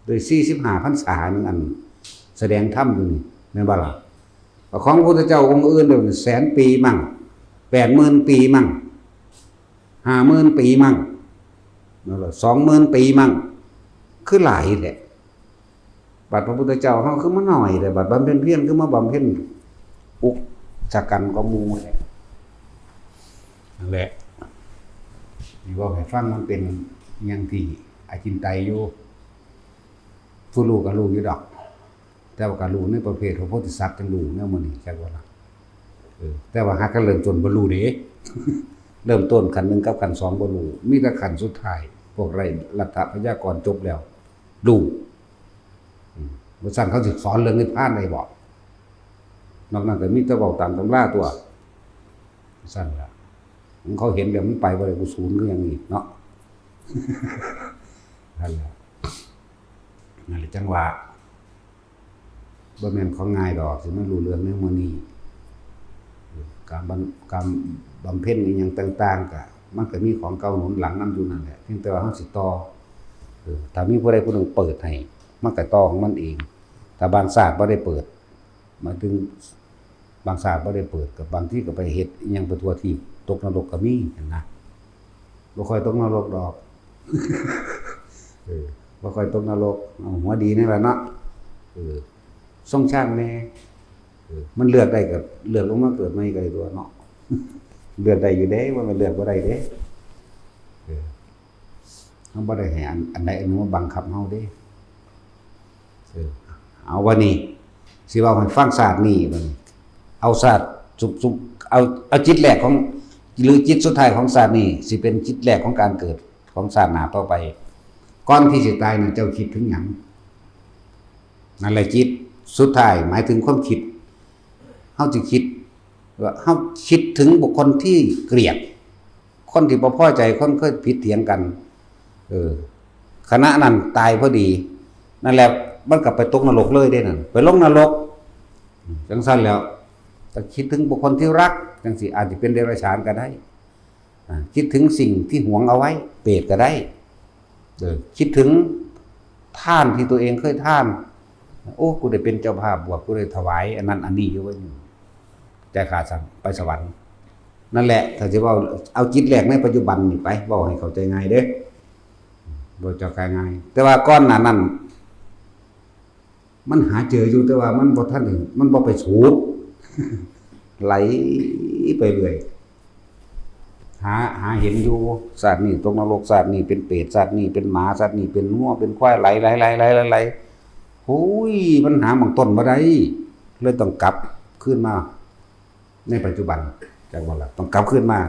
โดย45พรรษานึงอันแสดงธรรมอยู่นี่แม่นบ่ล่ะของพระพุทธเจ้าองค์อื่นเดี๋ยวแสนปีมั่ง 80,000 ปีมั่ง 50,000 ปีมั่งนั่นล่ะ 20,000 ปีมั่งคือหลายแท้บัดพระพุทธเจ้าเฮาคือมาน้อยแต่บัดบำเพ็ญเพียรคือมาบำเพ็ญอุกจักกันก็หมู่แหละนั่นแหละนี่ว่าให้ฟังมันเป็นอยังที่อาจินไตยอยู่ผู้รู้ก็รู้อยู่ดอกแต่ว่าก็รู้ในประเภทของโพธิสัตว์จังรู้แนวมื้อนี้จักว่าล่ะแต่ว่าหากก็เริ่มต้นบ่รู้เด้ เริ่มต้นขั้น1กับขั้น2บ่รู้มีแต่ขั้นสุดท้ายพวกไรรัฐพยากรณ์จบแล้วรู้บ่ซั่นเขาสิสอนเรื่องนิพพานได้บ่นอกนั้นก็มีแต่เว้าตามตำราตัวซั่นล่ะเขาเห็นแล้วมันไปบ่ได้กูศูนย์คือหยังนี่เนาะ นั่นแหละจังหวะบ่แม่นของง่ายดอกสิมันรู้เรื่องในมื้อนี้การบำเพ็ญอีหยังต่างๆก็มันก็มีของเก่าหนุนหลังนำอยู่นั่นแหละเพียงแต่ว่าเฮาสิต่อถ้ามีผู้ใดผู้หนึ่งเปิดให้มันก็ต่อของมันเองถ้า แต่บางศาสตร์บ่ได้เปิดหมายถึงบางศาสตร์บ่ได้เปิดกับบางที่ก็ไปเฮ็ดอิหยังไปทั่วที่ตกนรกก็มีเห็นนะบ่ค่อยตกนรกดอกบ่ค่อยตกนรกเอาหัวดีนี่แหละเนาะทรงชาติแน่มันเลือกได้ก็เลือกลงมาเกิดใหม่ก็ได้ตัวเนาะเลือกได้อยู่เด้ว่ามันเลือกบ่ได้เด้เฮาบ่ได้ให้อันใดอันหนึ่งมาบังคับเฮาเด้เอาวันนี้สิว่าให้ฟังศาสตร์นี้บัดนี้เอาศาสตร์สุเอาจิตแรกของหรือจิตสุดท้ายของศาสตร์นี้สิเป็นจิตแรกของการเกิดของศาสตร์หน้าต่อไปก่อนที่สิตายนั่นเจ้าคิดถึงหยังนั่นแหละจิตสุดท้ายหมายถึงความคิดเฮาสิคิดว่าเฮาคิดถึงบุคคลที่เกลียดคนที่บ่พอใจคนเคยผิดเถียงกันขณะนั้นตายพอดีนั่นแหละมันกลับไปตกนรกเลยได้นั่นไปลงนรกจังซั่นแล้วถ้าคิดถึงบุคคลที่รักจังสิอาจจะเป็นเดรัจฉานก็ได้คิดถึงสิ่งที่หวงเอาไว้เปรตก็ได้คิดถึงท่านที่ตัวเองเคยท่านโอ้กูได้เป็นเจ้าภาพบวชกูได้ถวายอันนั้นอันนี้อยู่ไว้แต่ขาดสั่งไปสวรรค์นั่นแหละถ้าจะว่าเอาจิตแรกในปัจจุบันนี่ไปบอกให้เข้าใจง่ายเด้บ่เจ้าง่ายแต่ว่าก้อนหน้านั้นมันหาเจออยู่แต่ว่ามันบ่ทันถึงมันบ่ไปสูดไหลไปเรื่อยหาเห็นอยู่สัตว์นี่ตกนรกสัตว์นี่เป็นเปรตสัตว์นี่เป็นหมาสัตว์นี่เป็นงัวเป็นควายไหลโอ้ยมันหาหม่องต้นบ่ได้เลยต้องกลับขึ้นมาในปัจจุบันจังว่าล่ะต้องกลับขึ้นมา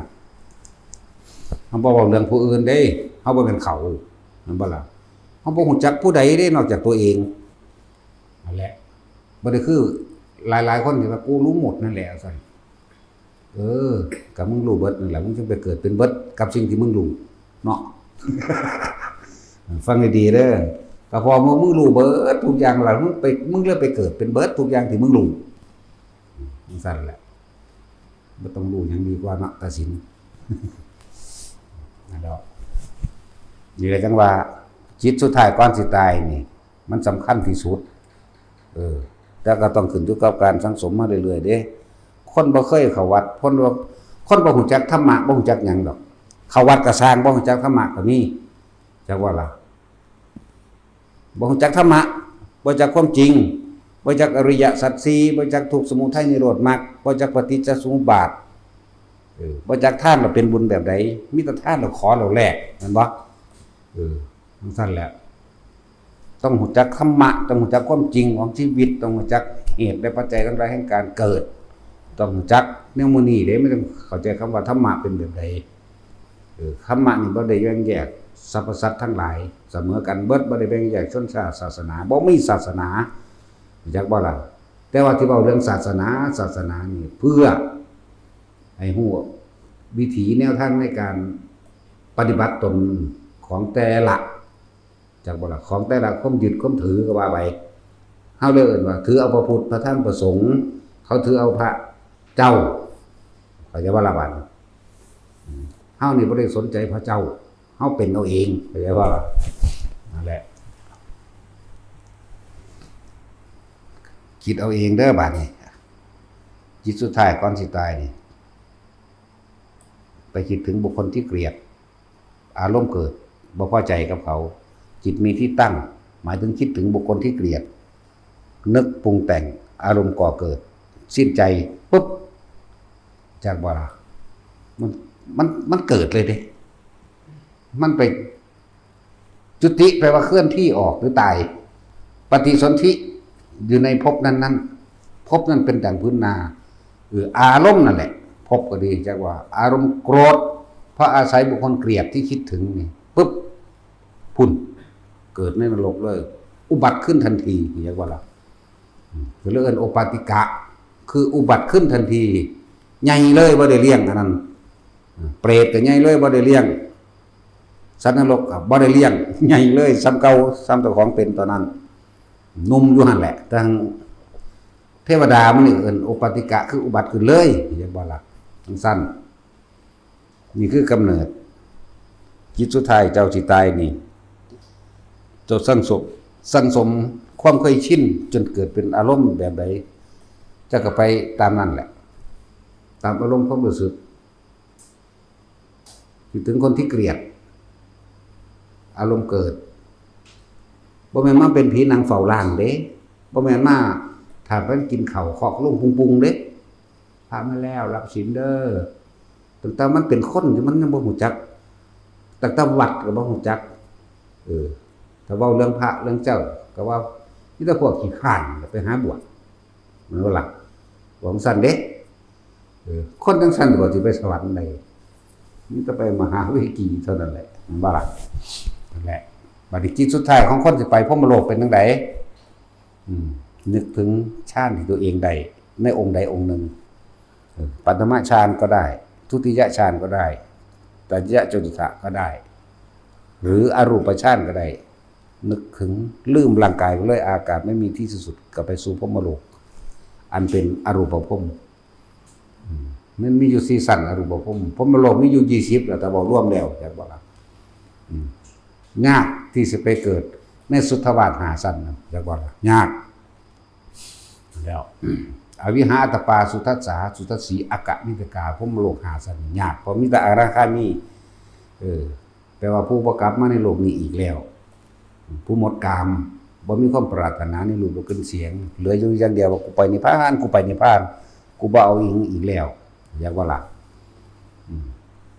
เฮาบ่เว้าเรื่องผู้อื่นเด้เฮาบ่เป็นเขานั่นบ่ล่ะเฮาบ่ฮู้จักผู้ใดเด้นอกจากตัวเองนั่นแหละบ่ได้คือหลายๆคนที่ว่ากูรู้หมดนั่นแหละซั่นก็มึงรู้เบิดนั่นแหละมึงจึงไปเกิดเป็นเบิดกับสิ่งที่มึงรู้เนาะ ฟังให้ดีเด้อก็พอมึงรู้เบิดทุกอย่างแล้วมึงเลยไปเกิดเป็นเบิดทุกอย่างที่มึงรู้ซั่นแหละบ่ต้องรู้หยังดีกว่าเนาะตัดสิน นั่นดอกอยู่ได้จังว่าจิตสุดท้ายก่อนสิตายนี่มันสำคัญที่สุดแต่ก็ต้องขึ้นอยู่กับการสังสมมาเรื่อยๆเด้คนบ่เคยเข้าวัดคนบ่ฮู้จักธรรมะบ่ฮู้จักหยังดอกเข้าวัดก็สร้างบ่ฮู้จักธรรมะก็มีจักว่าล่ะบ่ฮู้จักธรรมะบ่จักความจริงบ่จักอริยสัจสี่บ่จักทุกข์สมุทัยนิโรธมรรคบ่จักปฏิจจสมุปบาทบ่จักทานว่าเป็นบุญแบบใดมีแต่ทานแล้วขอแล้วแลกแม่นบ่จังซั่นแหละต้องรู้จักธรรมะต้องรู้จักความจริงของชีวิตต้องรู้จักเหตุและปัจจัยทั้งหลายแห่งการเกิดต้องรู้จักแนวมื้อนี้เด้ไม่ต้องเข้าใจคำว่าธรรมะเป็นแบบใดธรรมะนี่บ่ได้แบ่งแยกสรรพสัตว์ทั้งหลายเสมอกันเบิดบ่ได้แบ่งแยกชนชาติศาสนาบ่มีศาสนาจักบ่ล่ะแต่ว่าที่เว้าเรื่องศาสนานี่เพื่อให้ฮู้วิถีแนวทางในการปฏิบัติตนของแต่ละจักบ่ล่ะของแต่ละความยึดความถือก็ว่าไปเฮาเลยเอิ้นว่าถือเอาพระพุทธพระธรรมพระสงฆ์เขาถือเอาพระเจ้าเขาจะว่าละบัดเฮานี่บ่ได้สนใจพระเจ้าเฮาเป็นเอาเองเข้าใจว่านั่นแหละคิดเอาเองเด้อบัดนี้จิตสุดท้ายก่อนสิตายนี่ไปคิดถึงบุคคลที่เกลียดอารมณ์เกิดบ่พอใจกับเขาจิตมีที่ตั้งหมายถึงคิดถึงบุคคลที่เกลียดนึกปรุงแต่งอารมณ์ก่อเกิดสิ้นใจปุ๊บจากบ่ล่ะมันเกิดเลยเด้มันไปจุติแปลว่าเคลื่อนที่ออกหรือตายปฏิสนธิอยู่ในภพนั้นภพนั้นเป็นดังพื้นนาอารมณ์นั่นแหละภพก็ดีจากว่าอารมณ์โกรธเพราะอาศัยบุคคลเกลียดที่คิดถึงนี่ปุ๊บพุ่นเกิดในนรกเลยอุบัติขึ้นทันทีเรียกว่าล่ะคือเรียกโอปาติกะคืออุบัติขึ้นทันทีใหญ่เลยบ่ได้เลี้ยงอันนั้นเปรตก็ใหญ่เลยบ่ได้เลี้ยงสัตว์นรกก็บ่ได้เลี้ยงใหญ่เลยซ้ำเก่าซ้ำเจ้าของเป็นตอนนั้นนุ่มอยู่หั่นแหละทางเทวดามันนี่เอิ้นโอปาติกะคืออุบัติขึ้นเลยเรียกว่าล่ะสั้นนี่คือกำเนิดจิตสุดท้ายเจ้าสิตายนี่เจ้าสั่งสม ความเคยชินจนเกิดเป็นอารมณ์แบบใดเจ้าก็ไปตามนั้นแหละตามอารมณ์ความรู้สึกถึงคนที่เกลียดอารมณ์เกิดบ่แม่นมาเป็นผีนางเฝ้าร่างเด้บ่แม่นมาถ้าเพิ่นกินข้าวเคาะลงปุงๆเด้พามาแล้วรับศีลเด้อตั้งแต่มันเป็นคนที่มันยังบ่ฮู้จักตั้งแต่วัดก็บ่ฮู้จักถ้าเว้าเรื่องพระเรื่องเจ้าก็ว่ามีแต่พวกขี้ข้านไปหาบวชมันว่าล่ะว่าซั่นเด้คนจังซั่นบ่สิไปสวรรค์ได้มันจะไปมหาวิกีเท่านั้นแหละมันว่าล่ะนั่นแหละบัดนี้จิตสุดท้ายของคนสิไปพรหมโลกเป็นจังไดนึกถึงฌานที่ตัวเองได้ในองค์ใดองค์หนึ่งปัฐมฌานก็ได้ทุติยฌานก็ได้ตติยจตุตะก็ได้หรืออรูปฌานก็ได้นึกถึงลืมร่างกายเลยอากาศไม่มีที่สุดก็ไปสู่พรหมโลกอันเป็นอรูปภพมันมีอยู่4สั้นอรูปภพพรหมโลกมีอยู่20แล้วแต่บ่รวมแล้วจักบ่ล่ะยากที่สิไปเกิดในสุทธวาส5สั้นจักบ่ล่ะยากแล้วอวิหาอัตตปาสุทัสสาสุทัสสีอากะมิตกาพรหมโลก5สั้นยากเพราะมีแต่อนาคามีแปลว่าผู้บ่กลับมาในโลกนี้อีกแล้วผู้หมดกามบ่มีความปรารถนาในรูปบ่ขึ้นเสียงเหลืออยู่อย่างเดียวว่ากูไปนิพพานกูไปนิพพานกูบ่เอาอีกแล้วอยากว่าล่ะ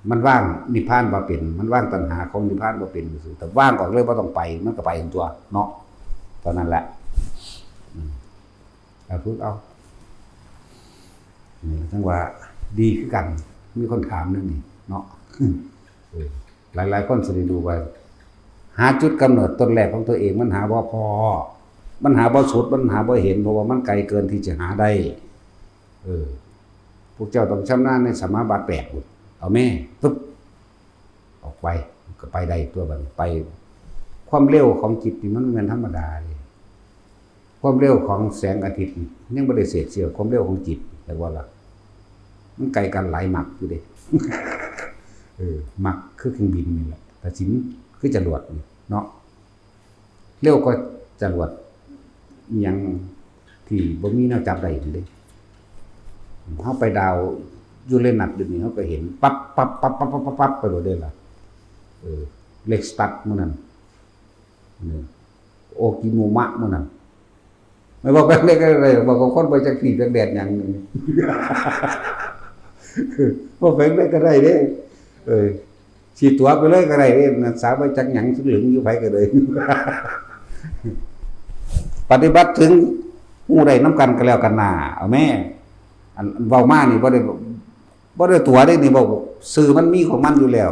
มันว่างนิพพานบ่เป็นมันว่างตัณหาของนิพพานบ่เป็นซื่อแต่ว่างออกเลยบ่ต้องไปมันก็ไปของตัวเนาะเท่านั้นแหละฝึกเอานี่จังว่าดีคือกันมีคนถามนึงนี่เนาะหลายๆคนสิได้ดูว่าหาจุดกำเนิดต้นแรกของตัวเองมันหาบ่พอมันหาบ่สุดมันหาบ่เห็นเพราะว่ามันไกลเกินที่จะหาได้พวกเจ้าต้องชำนาญในสมาบัติ8พุ่นเอาแม่ปึ๊บออกไปก็ไปได้ตัวบัดไปความเร็วของจิตนี่มันเหมือนธรรมดาเลยความเร็วของแสงอาทิตย์ยังบ่ได้เศษเสี้ยวความเร็วของจิตแต่ว่าล่ะมันไกลกันหลายหมักอยู่เด้หมักคือเครื่องบินนี่แหละแต่สินคือจรวดเนาะเร็วก็จรวดยังที่บ่มีแนวจับได้เด้เฮาไปดาวยูเรนัสเดี๋ยวนี้เฮาก็เห็นปั๊บไปโดดเด้ล่ะเล็กสตัดมื้อนั้นโอกิโมมะมื้อนั้นไม่บอกแบบเล็กอะไรบอกคนไปจักสีจักแดดหยังบ่แฝงได้ก็ได้เด้ฉีดตัวไปเลยก็ได้เด้สาวไปจักหยังสึหลึงอยู่ไผก็เลยปฏิบัติถึงฮู้ได้นำกันก็แล้วกันน่ะเอาแม่อันเว้ามานี่บ่ได้ตัวได้นี่บ่สื่อมันมีของมันอยู่แล้ว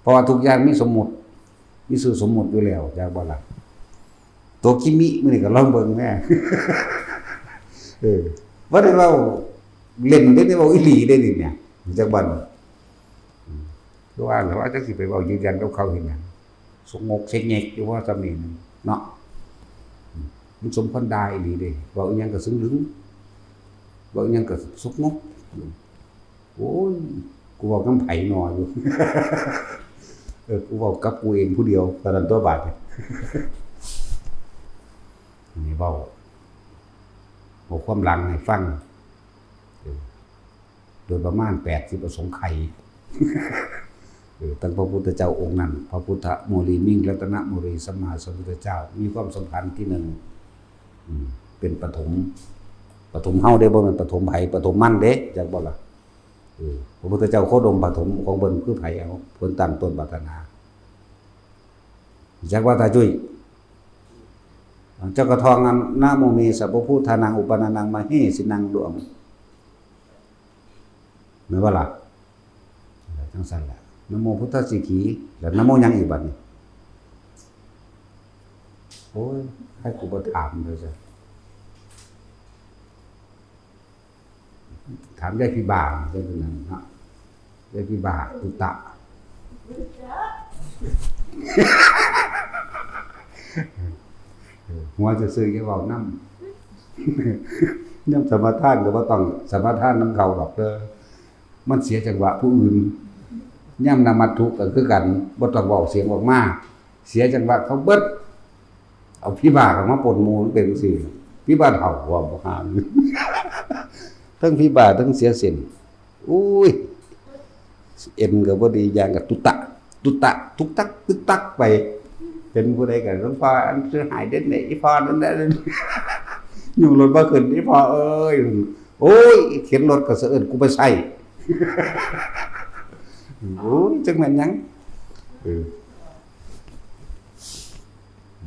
เพราะว่าทุกอย่างมีสมมุติมีสื่อสมมุติอยู่แล้วจักบ่ล่ะตัวคิมิมื้อนี้ก็ลองเบิ่งแม่บ่ได้เว้าเล่นได้เว้าอีหลีได้นี่เนี่ยจักบ่คือว่าแล้วจักสิไปเว้ายืนยันกับเขาเฮ็ดหยังสงกเซ็กแยกอยู่ว่าซำนี้เนาะมันสมควรได้อีหลีเด้เว้าอีหยังก็ซึ้งลึงเว้าอีหยังก็สุกงกโอ้ยกูเว้านำไผหนออยู่กูเว้ากับกูเองผู้เดียวตอนนั้นตัวบาดนี่เว้าความหลังให้ฟังโดยประมาณ80อสงไขยตั้งพระพุทธเจ้าองค์นั้นพระพุทธโมลีมิ่งรัตนโมลีสัมมาสัมพุทธเจ้ามีความสำคัญที่1เป็นปฐมเฮาได้บ่แม่นปฐมไผปฐมมันเด้จักบ่ล่ะพระพุทธเจ้าโคดมปฐมของเพิ่นคือไผเอาเพิ่นตั้งต้นปรารถนาจักว่าตาจุ้ยเจ้ากระทองนะโมเมสัพพพุทธานังอุปนานังมเหสินังดวงแม่นบ่ล่ะจังซั่นแหละนะโมพุทธสิกขีแล้วนะโมยังอีกบัดนี้โอ้ยให้กูบ่ถามเลยจ้ะถามยายพี่บ่าวจังนั้นเนาะยายพี่บ่าวตุตะหัวจะซื้อแค่เว้านำย่ำสมาทานก็บ่ต้องสมาทานนำเขาดอกเด้อมันเสียจังหวะผู้อื่นย่ำนมัตถุก็คือกันบ่ต้องเว้าเสียงออกมาเสียจังหวะเขาเบิด เอาพี่บ้าก็มาปนหมู่มันเป็นจังซี่พี่บ้าเฒ่าว่าบ่หาม ทั้งพี่บ้าทั้งเสียเส้นอุ้ยเอ็นก็บ่ดีอย่างกับตุตะตุกตักตึกตักไปเป็นผู้ใดก็หลวงพ่ออันซื้อหายเด็ดนี่อีพ่อนั่นน่ะ อยู่รถบ่ขึ้นอีพ่อเอ้ยโอ้ยเข็นรถก็สะเอิ้นกูไปใส่ โอ้ยจังแม่นหยัง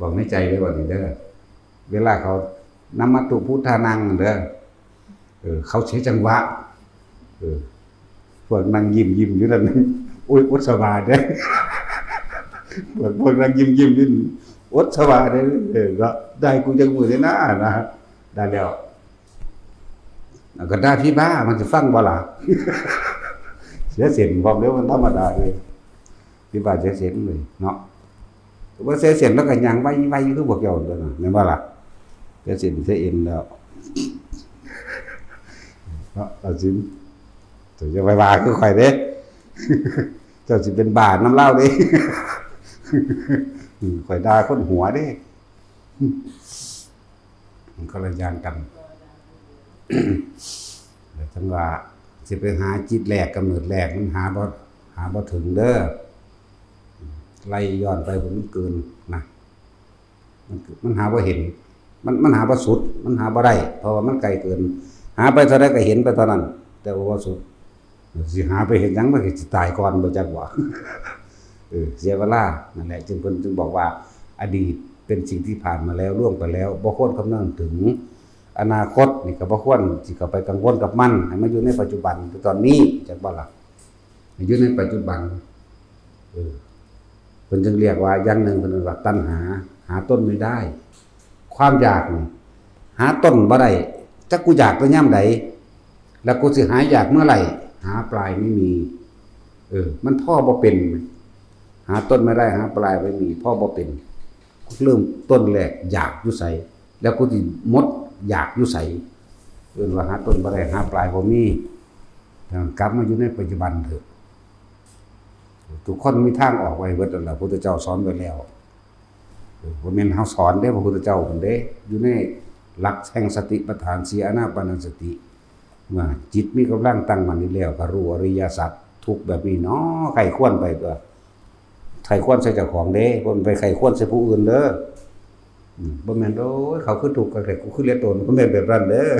บอกในใจไว้ว่านี่เด้อเวลาเขานำมาตุพุทธานังเด้อเขาใช้จังหวะพวกนั่งยิ้มอยู่นั่นโอ้ยอดสบายเด้อพวกนั่งยิ้มอยู่อดสบายเด้อก็ได้กูจังมือได้นะได้แล้วก็ได้พี่บ้ามันสิฟังบ่ล่ะ เสียเสียงพร้อมเด้อมันธรรมดาเลยพี่บ้าเสียเสียงเลยเนาะว่าเสียเสียงแล้วก็ยังไว้คือพวกเจ้าตัวน่ะแม่นบ่ล่ะเสียเสียงเสียเอ็นแล้วเนาะเอาสิจะไปว่าคือข่อยเด้ เจ้าสิเป็นบาทน้ำเหล้าเด้ ข่อยด่าคนหัวเด้ มันก็ละอย่างกัน แต่จังว่าสิไปหาจิตแรกกำเนิดแรกมันหาบ่ถึงเด้อไล่ย้อนไปผมเกินนะมันหาบ่เห็นมันหาบ่สุดมันหาบ่ได้เพราะว่ามันไกลเกินหาไปเท่าใดก็เห็นไปเท่านั้นแต่ว่าบ่สุดสิหาไปเห็นหยังมันก็สิตายก่อนบ่จักว่า เสียเวลานั่นแหละจึงเพิ่นจึงบอกว่าอดีตเป็นสิ่งที่ผ่านมาแล้วล่วงไปแล้วบ่ควรคำนึงถึงอนาคตนี่ก็บ่ควรสิเข้าไปกังวลกับมันให้มันอยู่ในปัจจุบันคือตอนนี้จักบ่ล่ะอยู่ในปัจจุบันเพิ่นจึงเรียกว่าอย่างหนึ่งเพิ่นว่าตัณหาหาต้นไม่ได้ความอยากนี่หาต้นบ่ได้จักกูอยากไปยามใดแล้วกูสิหาอยากเมื่อไหร่หาปลายไม่มีมันพ่อบ่เป็นหาต้นไม่ได้หาปลายไม่มีพ่อบ่เป็นเริ่มต้นแรกอยากอยู่ไสแล้วกูสิหมดอยากอยู่ไสว่าหาต้นบ่ได้หาปลายบ่มีกลับมาอยู่ในปัจจุบันเถอะทุกคนมีทางออกไว้เบิดนั่นล่ะพระพุทธเจ้าสอนไว้แล้วบ่แม่นเฮาสอนเด้พระพุทธเจ้าเพิ่นเด้อยู่ในหลักแห่งสติปัฏฐาน4อานาปานสติว่าจิตมีกำลังตั้งมั่นอยู่แล้วก็รู้อริยสัจทุกแบบนี้เนาะใครควรไปตัวใครควรใส่เจ้าของเด้บ่ไปใครควรใส่ผู้อื่นเด้อบ่แม่นโอ้ยเขาคือถูกกับใครกูคือเลียตนบ่แม่นแบบนั้นเด้อ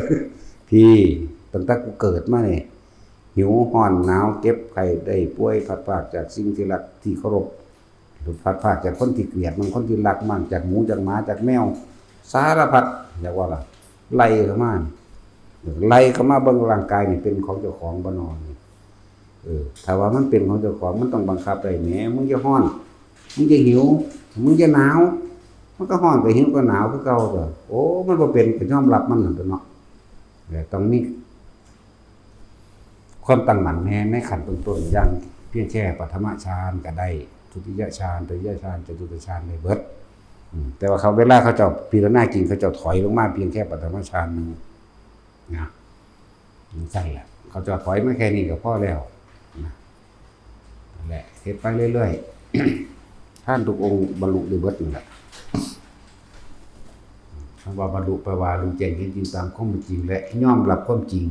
พี่ตั้งแต่กูเกิดมานี่หิวร้อนหนาวเก็บไข้ได้ป่วยพัดพรากจากสิ่งที่รักที่เคารพหลุดพัดพรากจากคนที่เกลียดมันคนที่รักมันจากหมูจากหมาจากแมวสารพัดอยากว่าล่ะไล่เข้ามาเบิ่งร่างกายนี่เป็นของเจ้าของบ่นอนถ้าว่ามันเป็นของเจ้าของมันต้องบังคับได้แหมมึงจะร้อนมึงจะหิวมึงจะหนาวมันก็ร้อนก็หิวก็หนาวคือเก่าตัวโอ้มันบ่เป็นก็ยอมรับมันนั่นตัวเนาะแต่ต้องมีความตั้งมั่นในขั้นต้นๆอย่างเพียงแค่ปฐมฌานก็ได้ทุติยฌานตติยฌานจตุตฌานได้เบิดแต่ว่าเขาเวลาเขาเจ้าพิจารณาจริงเขาเจ้าถอยลงมาเพียงแค่ปฐมฌานนึงนะใช่ล่ะเขาจะถอยมาแค่นี้ก็พอแล้วนั่นแหละเฮ็ดไปเรื่อยๆท่านทุกองค์บรรลุได้เบิดนั่นแหละคำว่าบรรลุแปลว่ารู้แจ้งเห็นจริงตามความเป็นจริงและยอมรับความจริง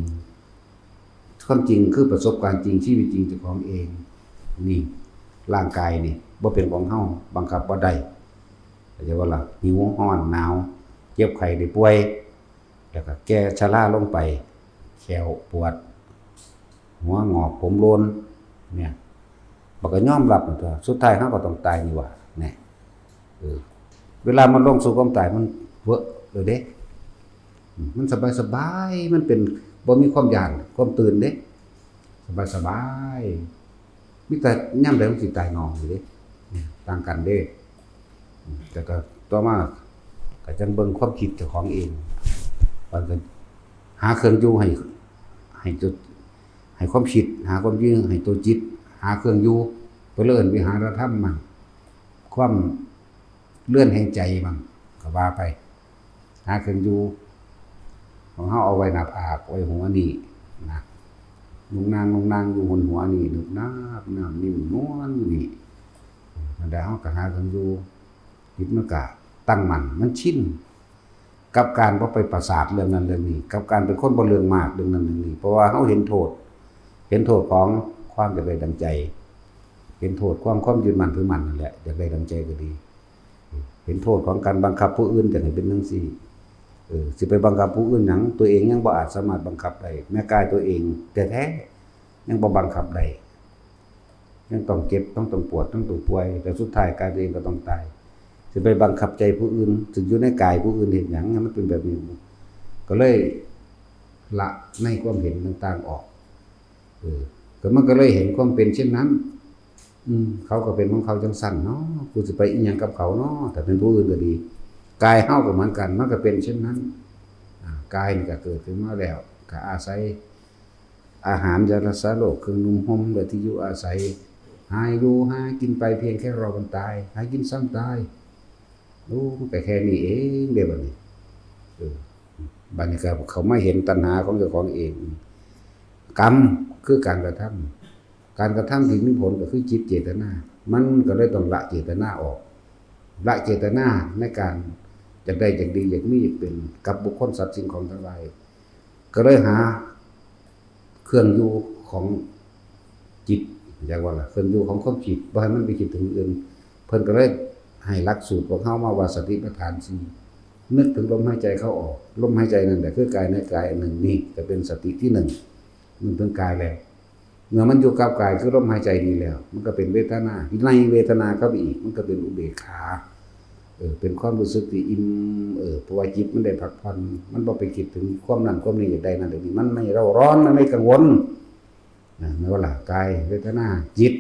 คือประสบการณ์จริงชีวิตจริงเจ้าของเองนี่ร่างกายนี่บ่เป็นของเฮาบังคับบ่ได้เข้าใจว่าล่ะหิวร้อนหนาวเจ็บไข้ได้ป่วยแล้วก็แก่ชราลงไปแขวปวดหัวงอกผมโลนเนี่ยบ่ก็ยอมรับนั่นตัวสุดท้ายเฮาก็ต้องตายนี่ว่าแน่เวลามันลงสู่ความตายมันเว้อเลยเด้มันสบายๆมันเป็นบ่มีความย้านความตื่นเด้สบายๆมีแต่ยามใดมันสิตายงองอยู่เด้ต่างกันเด้แต่ก็ต่อมาก็จังเบิ่งความคิดเจ้าของเองว่าก็หาเครื่องอยู่ให้จุดให้ความคิดหาความยืงให้ตัวจิตหาเครื่องอยู่ตัวเลื่อนวิหารธรรมมั่งความเลื่อนแห่งใจมั่งก็ว่าไปหาเครื่องอยู่ของเฮาเอาไว้หน้าผากไว้หัวนี่นะนุ่งนางอยู่บนหัวนี่นึกน้ำนิ่มนวลนี่มันได้เฮาก็หาเครื่องอยู่จิตมันก็ ตั้งมั่นมันชินกับการบ่ไปประสาทเรื่องนั้นเรื่องนี้กับการเป็นคนบ่เรื่องมากเรื่องนั้นเรื่องนี้เพราะว่าเฮาเห็นโทษของความอยากได้ดังใจเห็นโทษความยึดมั่นถือมั่นนั่นแหละอยากได้ดังใจก็ดีเห็นโทษของการบังคับผู้อื่นจังให้เป็นจังซี่สิไปบังคับผู้อื่นหยังตัวเองยังบ่อาจสามารถบังคับได้แม้กายตัวเองแท้ๆยังบ่บังคับได้ยังต้องเจ็บต้องปวดต้องป่วยแต่สุดท้ายกายตัวเองก็ต้องตายสิไปบังคับใจผู้อื่นถึงอยู่ในกายผู้อื่นเห็นหยังมันเป็นแบบนี้ก็เลยละในความเห็นต่างๆออกก็มันก็เลยเห็นความเป็นเช่นนั้นเขาก็เป็นของเขาจังสั่นเนาะกูสิไปอีหยังกับเขาเนาะแต่เป็นผู้อื่นก็ดีกายเฮาก็เหมือนกันมันก็เป็นเช่นนั้นกายนี่ก็เกิดขึ้นมาแล้วก็อาศัยอาหารยารักษาโรคเครื่องนุ่งห่มและที่อยู่อาศัยหาอยู่หากินไปเพียงแค่รอวันตายหากินซ้ำตายรู้มันก็แค่นี้เองเด้บัดนี้บัดนี้ก็เขาไม่เห็นตัณหาของเจ้าของเองกรรมคือการกระทำที่มีผลก็คือจิตเจตนามันก็เลยต้องละเจตนาออกละเจตนาในการอยากได้อยากดีอยากมีอยากเป็นกับบุคคลสัตว์สิ่งของทั้งหลายก็เลยหาเครื่องอยู่ของจิตอย่างว่าล่ะเครื่องอยู่ของความคิดบ่ให้มันไปคิดถึงอื่นเพิ่นก็เลยให้หลักสูตรของเฮามาว่าสติปัฏฐาน4นึกถึงลมหายใจเข้าออกลมหายใจนั่นแหละคือกายในกายอันหนึ่งนี่จะเป็นสติที่1มันถึงกายแล้วเมื่อมันอยู่กับกายคือลมหายใจดีแล้วมันก็เป็นเวทนาในเวทนาเข้าไปอีกมันก็เป็นอุเบกขาเป็นความรู้สึกที่อิ่มเพราะว่าจิตมันได้พักผ่อนมันบ่ไปคิดถึงความนั้นความนี้อย่างใดนั่นนี่มันไม่เร่าร้อนมันไม่กังวลไม่ว่าล่ะกายเวทนาจิต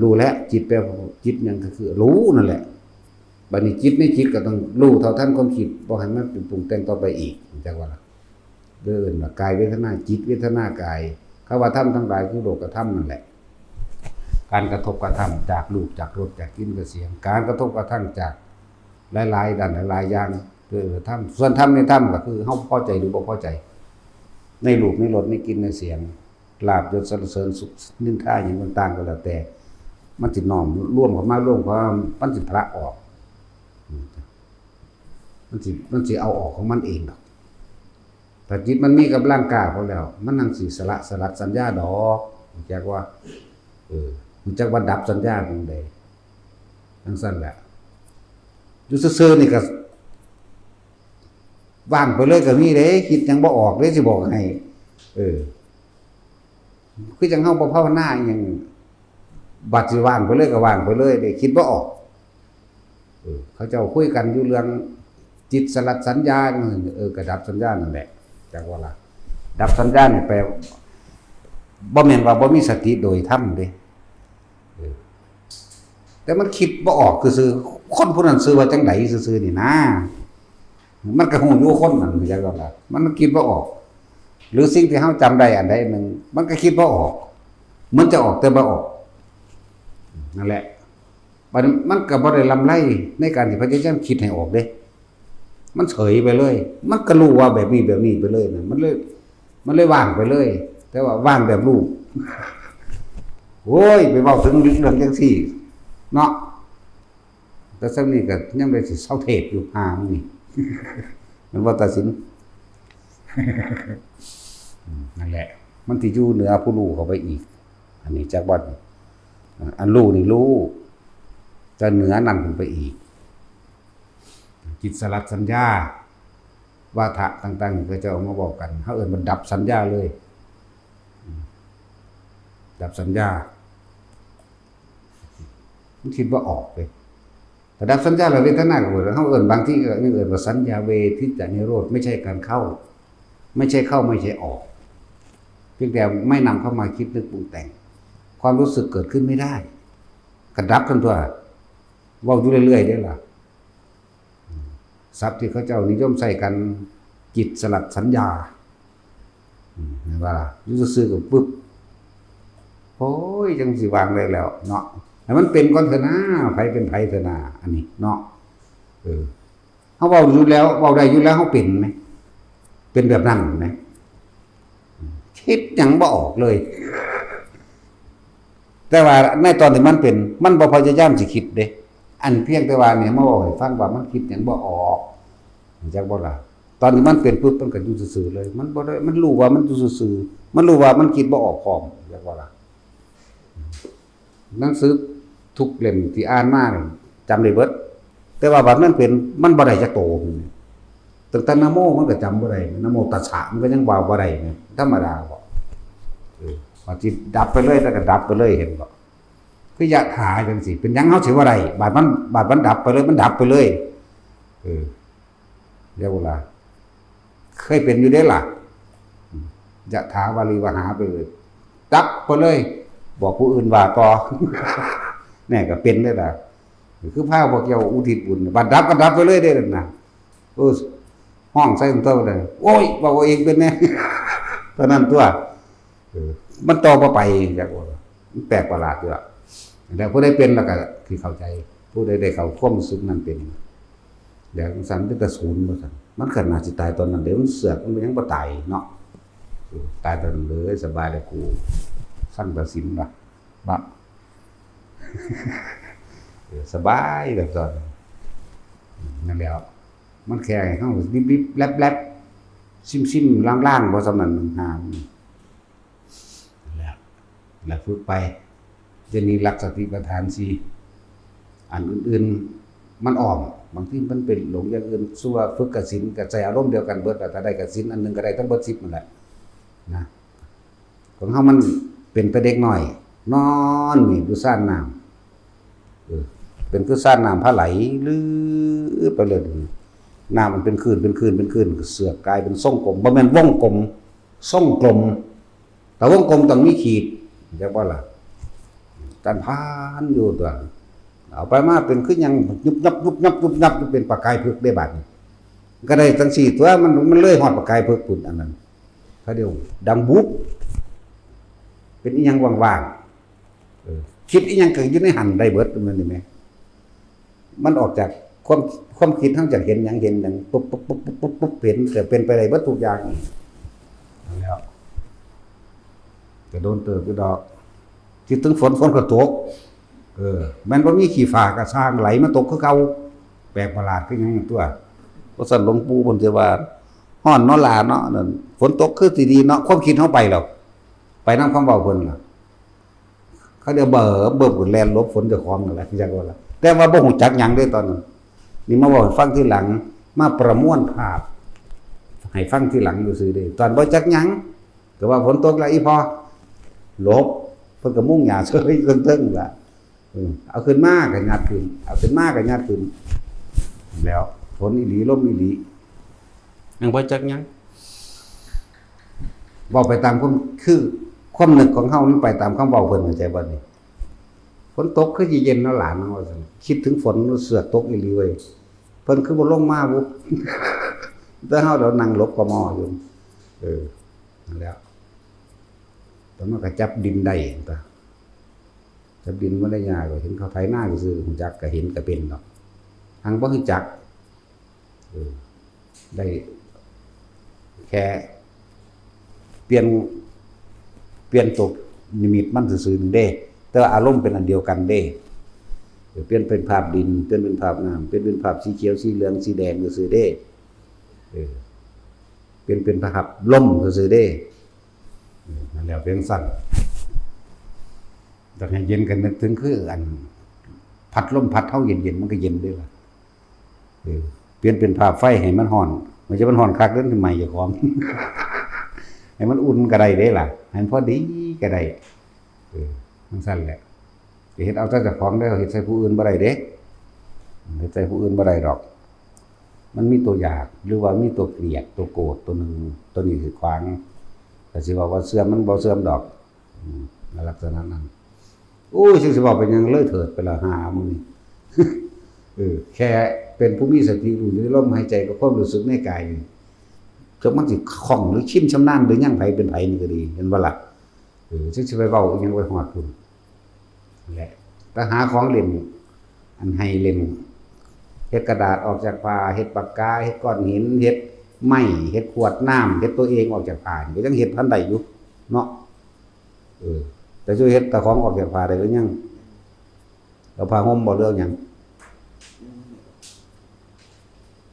รู้แล้วจิตแปลว่าจิตยังก็คือรู้นั่นแหละบัดนี้จิตในจิตก็ต้องรู้เท่าทันความคิดบ่ให้มันปรุงแต่งต่อไปอีกจังว่าล่ะเดินว่ากายเวทนาจิตเวทนากายคำว่าธรรมทั้งหลายคือโลกธรรมนั่นแหละการกระทบกระทั่งจากรูปจากรสจากกลิ่นจากเสียงการกระทบกระทั่งจากหลายๆด้านหลายๆอย่างธรรมส่วนธรรมในธรรมก็คือเฮาพอใจหรือบ่พอใจในรูปในรสในกลิ่นในเสียงลาภยศสรรเสริญสุขนินทาอย่างต่างๆก็แล้วแต่มันสิน้อมร่วมเข้ามาร่วมความมันสิพละออกมันสิเอาออกของมันเองดอกแต่จิตมันมีกำลังกล้าพอแล้วมันนั่งสิสลัดสัญญาดอกจักว่ามันจักว่าดับสัญญาจังได๋จังซั่นแหละอยู่ซื่อๆนี่ก็ว่างไปเลยก็มีเด้คิดหยังบ่ออกเด้สิบอกให้คือจังเฮาบ่ภาวนาอีหยังบัดสิว่างไปเลยก็ว่างไปเลยได้คิดบ่ออกเขาเจ้าคุยกันอยู่เรื่องจิตสลัดสัญญาก็ดับสัญญานั่นแหละจักว่าล่ะดับสัญญานี่แปลบ่แม่นว่าบ่มีสติโดยธรรมเด้แต่มันคิดบ่ออกคือซื่อคนผู้นั้นซื่อว่าจังได๋ซื่อๆนี่นะมันก็ฮู้อยู่คนนั้นจังว่าล่ะมันคิดบ่ออกหรือสิ่งที่เฮาจำได้อันใดอันหนึ่งมันก็คิดบ่ออกมันจะออกแต่บ่ออกนั่นแหละมันก็บ่ได้ลำไรในการที่พระเจ้าคิดให้ออกเด้มันเฉยไปเลยมันก็รู้ว่าแบบนี้ไปเลยนะมันเลยว่างไปเลยแต่ว่าว่างแบบรู้โอ้ยไปเว้าถึงเรื่องจังซี่เนาะแต่ซั้นนี่ก็ยังได้สิเซาเทศอยู่หามื้อนี้มันว่าตัดสินนั่นแหละมันสิอยู่เหนือผู้รู้เข้าไปอีกอันนี้จักว่าอันรู้นี่รู้จะเหนือนั่นขึ้นไปอีกจิตสลัดสัญญาวาทะต่างๆก็จะเอามาบอกกันเฮาเอิ้นมันดับสัญญาเลยดับสัญญามันคิดว่าออกไปแต่ดับสัญญาแล้วเวทนาก็เหมือนเฮาเอิ้นบางที่ก็เอิ้นว่าสัญญาเวทิตานิโรธไม่ใช่การเข้าไม่ใช่เข้าไม่ใช่ออกเพียงแต่ไม่นำเข้ามาคิดนึกปรุงแต่งความรู้สึกเกิดขึ้นไม่ได้กระดับกันตัวเว้าอยู่เรื่อยๆได้ล่ะศัพท์ที่เขาเจ้านิยมใส่กันจิตสลัดสัญญาว่าอยู่ซื่อๆก็ปึ๊บโอ้ยจังสิวางได้แล้วเนาะให้มันเป็นก่อนเถอะนะไผเป็นไผเถอะนะอันนี้เนาะเฮาเว้าอยู่แล้วเว้าได้อยู่แล้วเฮาเป็นมั้ยเป็นแบบนั้นมั้ยคิดหยังบ่ออกเลยแต่ว่าในตอนที่มันเป็นมันบ่พยายามสิคิดเด้ อันเพียงแต่ว่าเนี่ยมาบอกให้ฟังว่ามันคิดหยังบ่ออกจักบ่ล่ะตอนนี้มันเป็นปุ๊บมันก็อยู่ซื่อๆเลยมันบ่ได้มันรู้ว่ามันอยู่ซื่อๆมันรู้ว่ามันคิดบ่ออกพร้อมจักบ่ล่ะหนังสือทุกเล่มที่อ่านมานี่จำได้เบิดแต่ว่าบัดมันเป็นมันบ่ได้จักโตตั้งแต่นะโมมันก็จำบ่ได้นะโมตัสสะมันก็ยังว่าบ่ได้เนี่ยธรรมดาบ่ว่าสิดับไปเลยแล้วก็ดับไปเลยเห็นบ่คือยะถาจังซี่เป็นหยังเฮาสิว่าได้บาดมันดับไปเลยมันดับไปเลยเรียกว่าเคยเป็นอยู่เด้ล่ะยะถาวาลีวหาไปเลยดับไปเลยบอกผู้อื่นว่าต่อแน่ก็เป็นได้ล่ะคือพาพวกเจ้าอุทิศบุญบัดดับก็ดับไปเลยได้นั่นน่ะห้องใส่ตัวเลยโอ้ยบอกว่าเองเป็นแน่ตอนนั้นตัวมันต่อบ่ไปจักว่ามันแปลกประหลาดอยู่อ่ะแล้วผู้ใดเป็นแล้วก็คือเข้าใจผู้ใดได้เข้าความรู้สึกนั้นเป็นเดี๋ยวสันเป็นตะศูนย์บ่ซั่นมันขนาดสิตายตอนนั้นเดี๋ยวมันเสือกมันยังบ่ตายเนาะตายตอนนั้นเลยสบายเลยกูสั่งตัดสินว่ะบักสบายแบบตอนนั่นแล้วมันแค่ให้เฮาบิบๆแลบๆซิมๆล่างๆบ่สำนั้นห่างแล้วฝึกไปจะมีหลักสติปัฏฐาน4อันอื่นๆมันอ้อมบางทีมันเป็นหลงอย่างอื่นซั่วฝึกกับศีลกับใจอารมณ์เดียวกันเบิดถ้าได้กับศีลอันนึงก็ได้ทั้งเบิด10นั่นแหละนะของเฮามันเป็นแต่เด็กน้อยนอนนี่อยู่ซ่านน้ำเป็นคือซ่านน้ำพาไหลลือไปเลยน้ำมันเป็นคลื่นเสือกกลายเป็นทรงกลมบ่แม่นวงกลมทรงกลมแต่วงกลมต้องมีขีดจักว่าล่ะการพานอยู่ตัวเอาไปมาเป็นคือยังยุบยับเป็นปากกายพึกได้บัดนี้ก็ได้ทั้ง4ตัวมันเลยฮอดปากกายพึกปุ่นอันนั้นเขาเดียวดังบุ๊บเป็นอีหยังว่างๆคิดอีหยังก็อยู่ในหันได้เบิดมันนี่แม่มันออกจากความคิดทั้งจากเห็นหยังปุ๊บเป็นแต่เป็นไปได้เบิดทุกอย่างแล้วก็โดนเติบอยู่ดอกคิดถึงฝนก็ตกมันบ่มีขี้ฟ้าก็สร้างไหลมาตกคือเก่าแปลกประหลาดคือหยังตัวเพราะสั่นหลวงปู่เพิ่นสิว่าฮ้อนเนาะล่ะเนาะนั่นฝนตกคือสิดีเนาะความคิดเฮาไปแล้วไปนำคำเว้าเพิ่นล่ะเขาเดี๋ยวเบิ่งแล่นลบฝนเจ้าของนั่นแหละจังว่าล่ะแต่ว่าบ่ฮู้จักหยังเด้ตอนนั้นนี่มาเว้าให้ฟังทีหลังมาประมวลภาพให้ฟังทีหลังซื่อๆเด้ตอนบ่จักหยังก็ว่าฝนตกแล้วอีพอลบเพิ่นก็มุ่งหญ้าเฉยเทิงๆล่ะเอาขึ้นมาก็ยัดขึ้นเอาขึ้นมาก็ยัดขึ้นแล้วฝนอีหลีลมอีหลียังบ่จักหยังเว้าไปตามความนึกของเฮามันไปตามคำเว้าเพิ่นเข้าใจบ่นี่ฝนตกคือสิเย็นเนาะหลานว่าซั่นคิดถึงฝนเสือกตกอีหลีเว้ยเพิ่นคือบ่ลงมาบุแต่เฮาเดี๋ยวนั่งหลบกมอยู่นั่นแล้วตอนมันก็จับดินได้ตาจับดินบ่ได้ยากก็เห็นเขาไถนาซื่อๆฮู้จักก็เห็นก็เป็นดอกหังบ่ฮู้จักได้แค่เปลี่ยนตกนิมิตมันซื่อๆนึงเด้แต่อารมณ์เป็นอันเดียวกันเด้เปลี่ยนเป็นภาพดินเปลี่ยนเป็นภาพน้ำเปลี่ยนเป็นภาพสีเขียวสีเหลืองสีแดงซื่อๆเด้เปลี่ยนเป็นภาพลมซื่อๆเด้นั่นแล้วเป็นสั่นแต่ให้เย็นกันนึกถึงคืออันพัดลมพัดเฮาเย็นๆมันก็เย็นด้วยล่ะเปลี่ยนเป็นภาพไฟให้มันร้อนมันจะมันร้อนคักเด้อใหม่เจ้าของให้มันอุ่นก็ได้เด้ล่ะให้พอดีก็ได้มันสั่นแหละเฮ็ดเอาแต่เจ้าของได้เฮ็ดใส่ผู้อื่นบ่ได้เด้เฮ็ดใส่ผู้อื่นบ่ได้ดอกมันมีตัวอยากหรือว่ามีตัวเกลียดตัวโกรธตัวนึงตัวนี้คือขวางแต่สิว่าเสื่อมมันบ่เสื่อมดอกลักษณะนั้นโอ้ยสิบอกเป็นยังเลยเถิดไปละหามึงนี่แค่เป็นผู้มีสติรู้อยู่ในลมหายใจกับความรู้สึกในกายจนมันสิคล่องหรือชิมชำนาญหรือยังไผเป็นไผนี่ก็ดีเห็นบ่ล่ะสิไปเว้าอีหยังไว้ฮอดพุ่นแหละถ้าหาของเล่นอันให้เล่นเฮ็ดกระดาษออกจากผ้าเฮ็ดปากกาเฮ็ดก้อนหินเฮ็ดไม้เฮ็ดขวดน้ำเฮ็ดตัวเองออกจากผ้าก็ยังเฮ็ดพันได้อยู่เนาะแต่ช่วยเฮ็ดตะของออกจากผ้าได้ก็ยังเอาผ้าห่มบ่เรื่องหยัง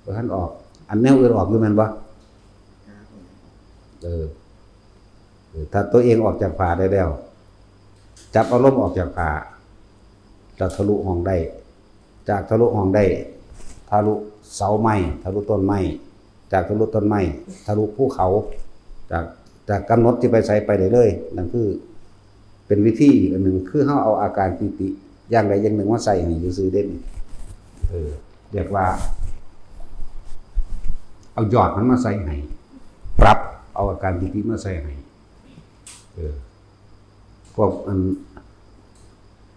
บ่ทันออก อันแนวอื่นออกอยู่แม่นบ่เออถ้าตัวเองออกจากผ้าได้แล้วจับอารมณ์ออกจากผ้าจะทะลุห้องได้จากทะลุห้องได้ทะลุเสาไม้ทะลุต้นไม้จากทะลุต้นไม้ทะลุภูเขาจากกำหนดที่ไปไสไปได้เลยนั่นคือเป็นวิธีอันหนึ่งคือเฮาเอาอาการปิติอย่างใดอย่างหนึ่งมาใส่ให้ซื่อๆเด่นเรียกว่าเอายอดมันมาใส่ให้ปรับเอาอาการปิติมาใส่ให้พวกอัน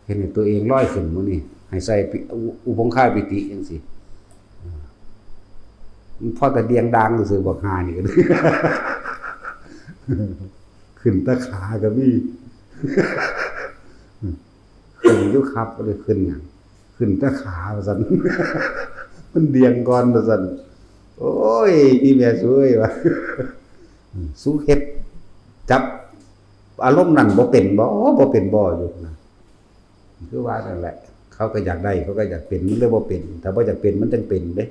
เห็นตัวเองลอยขึ้นมื้อนี้ให้ใส่อุปงคาปิติจังซี่พอแต่เดียงดังซื่อๆบอกหานี่ก็ขึ้นตะขาก็มีขึ้นอยู่ครับก็เลยขึ้นหยังขึ้นตะขาว่าซั่นมันเดียงก่อนว่าซั่นโอ้ยอีแม่สวยว่ะสู้เฮ็ดจับอารมณ์นั้นบ่เป็นบ่เป็นบ่อยู่นะคือว่านั่นแหละเขาก็อยากได้เขาก็อยากเป็นมันเลยบ่เป็นถ้าบ่อยากเป็นมันจังเป็นเด้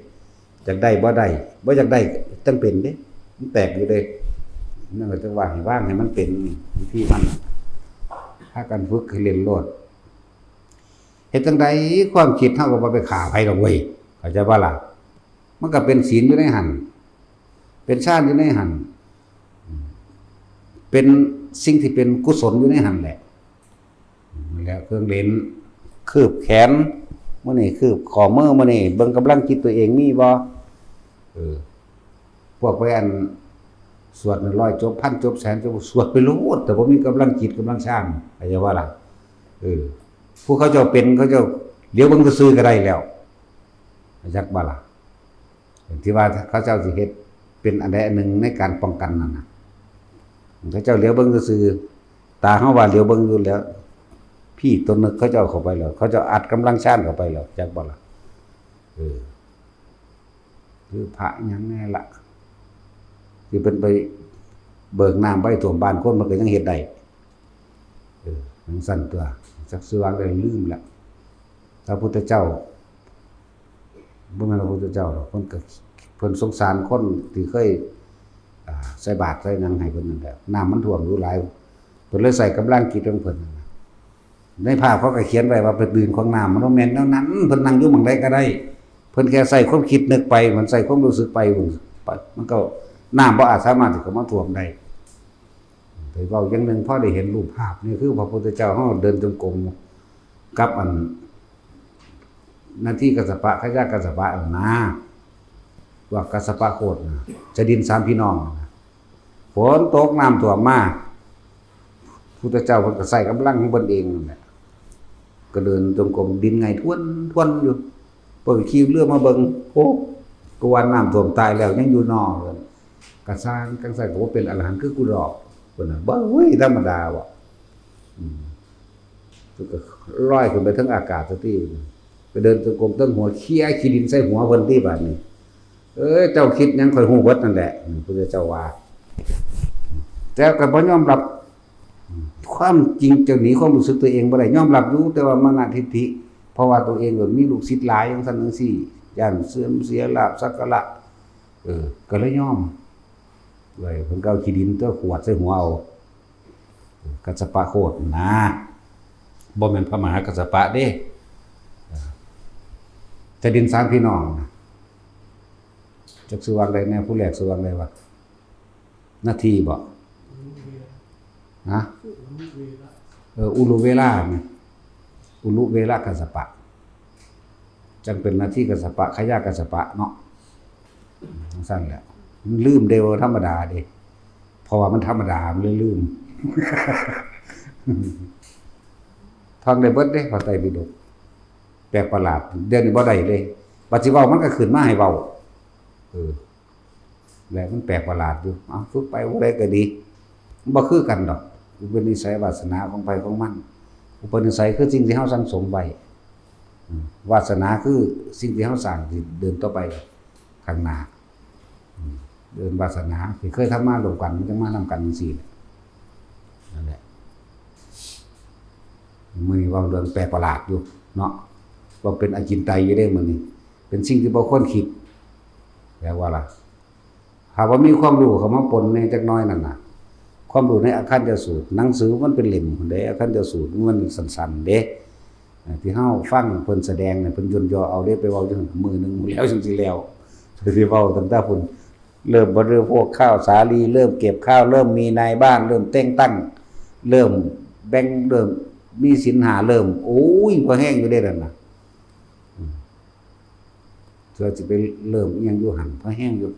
อยากได้บ่ได้บ่อยากได้จังเป็นเด้มันแตกอยู่เด้นั่นก็จังว่าให้ว่างให้มันเป็นวิธีมันถ้ากันฝึกให้เรียนโลดเฮ็ดจังได๋ความคิดเฮาก็บ่ไปฆ่าไผดอกเว้ยเข้าใจบ่ล่ะมันก็เป็นศีลอยู่ในหั่นเป็นฌานอยู่ในหั่นเป็นสิ่งที่เป็นกุศลอยู่ในหั่นแหละแล้วเครื่องเล่นคืบแขนมื้อนี้คืบข้อมือมื้อนี้เบิ่งกำลังจิตตัวเองมีบ่พวกไปอันสวด100จบพันจบแสนจบสวดไปโลดแต่บ่มีกำลังจิตกำลังฌานเข้าใจว่าล่ะผู้เขาเจ้าเป็นเขาเจ้าเดี๋ยวเบิ่งซื่อๆก็ได้แล้วจักบ่ล่ะที่ว่าเขาเจ้าสิเฮ็ดเป็นอันใดอันหนึ่งในการป้องกันนั่นน่ะเขาเจ้าเหลียวเบิ่งซื่อตาเฮาว่าเหลียวเบิ่งอยู่แล้วพี่ตนนึกเขาเจ้าเข้าไปแล้วเขาเจ้าอัดกำลังฌานเข้าไปแล้วจักบ่ล่ะคือพระหยังแน่ล่ะที่เพิ่นไปเบิกน้ำไว้ท่วมบ้านคนมันก็ยังเฮ็ดได้จังซั่นตัวจักสิวางได้ลืมแล้วพระพุทธเจ้าบ่แม่นพระพุทธเจ้าหรอกเพิ่นสงสารคนที่เคยใส่บาตรใส่หยังให้เพิ่นนั่นแหละน้ำมันท่วมอยู่หลายเพิ่นเลยใส่กำลังจิตของเพิ่นในภาพเขาก็เขียนไว้ว่าเป็นดืนของน้ำมันบ่แม่นแนวนั้นเพิ่นนั่งอยู่หม้องใดก็ได้เพิ่นแค่ใส่ความคิดนึกไปมันใส่ความรู้สึกไปมันก็น้ำบ่อาจสามารถที่จะมาท่วมได้ไปเว้าอย่างนึงพอได้เห็นรูปภาพนี่คือพระพุทธเจ้าเฮาเดินจงกรมกับอันหน้าที่กัสสปะขยะกัสสปะนะว่ากัสสปะโคตรนะจะดิน3พี่น้องฝนตกน้ำท่วมมาพุทธเจ้าเพิ่นก็ใส่กำลังของเพิ่นเองนั่นแหละก็เดินจงกรมดินไงทวนอยู่เพิ่นขี่เรือมาเบิ่งโอ้กวนน้ำท่วมตายแล้วยังอยู่นอกเลยก็สร้างจังซั่นก็บ่เป็นอรหันต์คือกูดอกเพิ่นน่ะบ่เฮ้ยธรรมดาบ่ก็ลอยขึ้นไปถึงอากาศซะติไปเดินจงกรมตั้งหัวเคี้ยขี้ดินใส่หัวเพิ่นติบัดนี้เจ้าคิดหยังค่อยฮู้เบิดนั่นแหละพุทธเจ้าว่าแต่ก็บ่ยอมรับความจริงจะหนีความรู้สึกตัวเองบ่ได้ยอมรับอยู่แต่ว่ามานะทิฏฐิเพราะว่าตัวเองก็มีลูกศิษย์หลายจังซั่นจังซี่ย่านเสื่อมเสียลาภสักการะก็เลยยอมไว้เพิ่นก็เอาขี้ดินตัวขวดใส่หัวเอากัสสปะโคตรนะบ่แม่นพระมหากัสสปะเด้จะดิน3พี่น้องจักสิวางได้แน่ผู้แรกสิวางได้ว่านาทีบ่ฮะอุลุเวลาไงอุลุเวลากัสสปะจังเป็นหน้าที่กัสสปะขยะกัสสปะเนาะสั้นแหละมันลืมเดวธรรมดาเด้เพราะว่ามันธรรมดามันเลยลืมท่องได้เบิดเด้พระไตรปิฎกแปลกประหลาดเดี๋ยวนี้บ่ได้เลยบัดสิเว้ามันก็ขึ้นมาให้เว้าแล้วมันแปลกประหลาดอยู่ฝึกไปบ่ได้ก็ดีบ่คือกันดอกอุปนิสัยวาสนาของไผของมันอุปนิสัยคือสิ่งที่เฮาสั่งสมไว้วาสนาคือสิ่งที่เฮาสร้างที่เดินต่อไปข้างหน้าเดินวาสนาที่เคยทำมาร่วมกันมันจังมานำกันจังซี่นั่นแหละมื้อนี้เว้าเรื่องแปลกประหลาดอยู่เนาะว่าเป็นอจินไตยอยู่เด้มื้อนี้เป็นสิ่งที่บ่ควรคิด แปลว่าล่ะหากว่ามีความรู้เข้ามาปนในจักหน้อยนั่นน่ะความรู้ในอาคันจสูตรหนังสือมันเป็นเล่มพุ่นเด้อาคันจสูตรมันสั้นๆเด้ที่เฮาฟังเพิ่นแสดงเนี่ยเพิ่นย่นย่อเอาเด้ไปเว้าจังมื้อนึงแล้วจังสิแล้วสิเว้าตั้งแต่พุ่นเริ่มบริโภคข้าวสาลีเริ่มเก็บข้าวเริ่มมีนายบ้านเริ่มแต่งตั้งเริ่มแบ่งเริ่มมีสินหาเริ่มโอ้ยพอแห้งอยู่ได้นั่นน่ะเธอสิไปเริ่มยังอยู่หันพอแห้งอยู่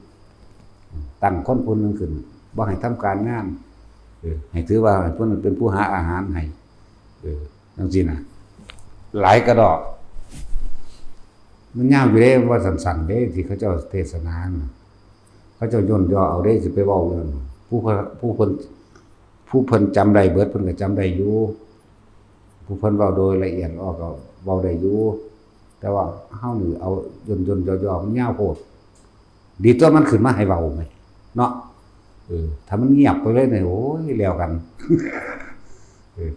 ตั้งคนผู้นึงขึ้นบ่ให้ทำการงานให้ถือว่าเพิ่นเป็นผู้หาอาหารให้จังซี่น่ะหลายกระดอกมันยาวอยู่เด้ว่าสั้นๆเด้ที่เขาเจ้าเทศนาเขาเจ้าย่นย่อเอาเด้สิไปเว้าเรื่องผู้เพิ่นจำได้เบิดเพิ่นก็จำได้อยู่ผู้เพิ่นเว้าโดยละเอียดออกก็เว้าได้อยู่แต่ว่าเฮานี่เอาย่นย่อๆมันยาวโพดดีตัวมันขึ้นมาให้เว้าไหมเนาะถ้ามันเงียบไปเลยเนี่ยโอ้ยแล้วกัน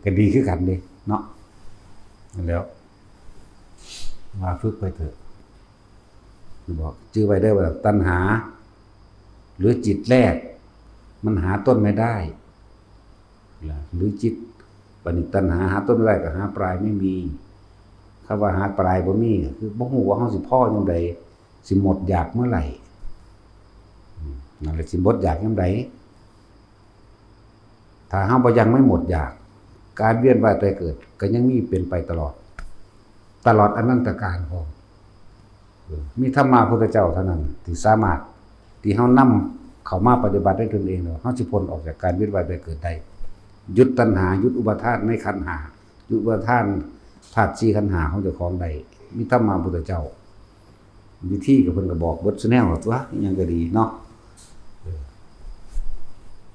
ก็ดีคือกันเด้เนาะแล้วมาฝึกไปเถอะบอกชื่อไว้ได้ว่าตัณหาหรือจิตแรกมันหาต้นไม่ได้หรือจิตปณิตัณหาหาต้นไม่ได้ก็หาปลายไม่มีคำว่าหาปลายบ่มีคือบ่ฮู้ว่าเฮาสิพ่อยามใดสิหมดอยากเมื่อไหร่นั่นแหละสิหมดอยากยามใดถ้าเฮาบ่ยังไม่หมดอยากการเวียนว่ายตายเกิดก็ยังมีเป็นไปตลอดอนันตกาลพอมีธรรมะพุทธเจ้าเท่านั้นที่สามารถที่เฮานำเข้ามาปฏิบัติได้ตนเองเฮาสิพ้นออกจากการเวียนว่ายตายเกิดได้หยุดตัณหาหยุดอุปาทานในขันธ์ห้าหยุดอุปาทานธาตุ4ขันธ์ห้าของเจ้าของได้มีธรรมะพุทธเจ้าวิธีก็เพิ่นก็บอกเบิดซุแนวตัวอิหยังก็ดีเนาะ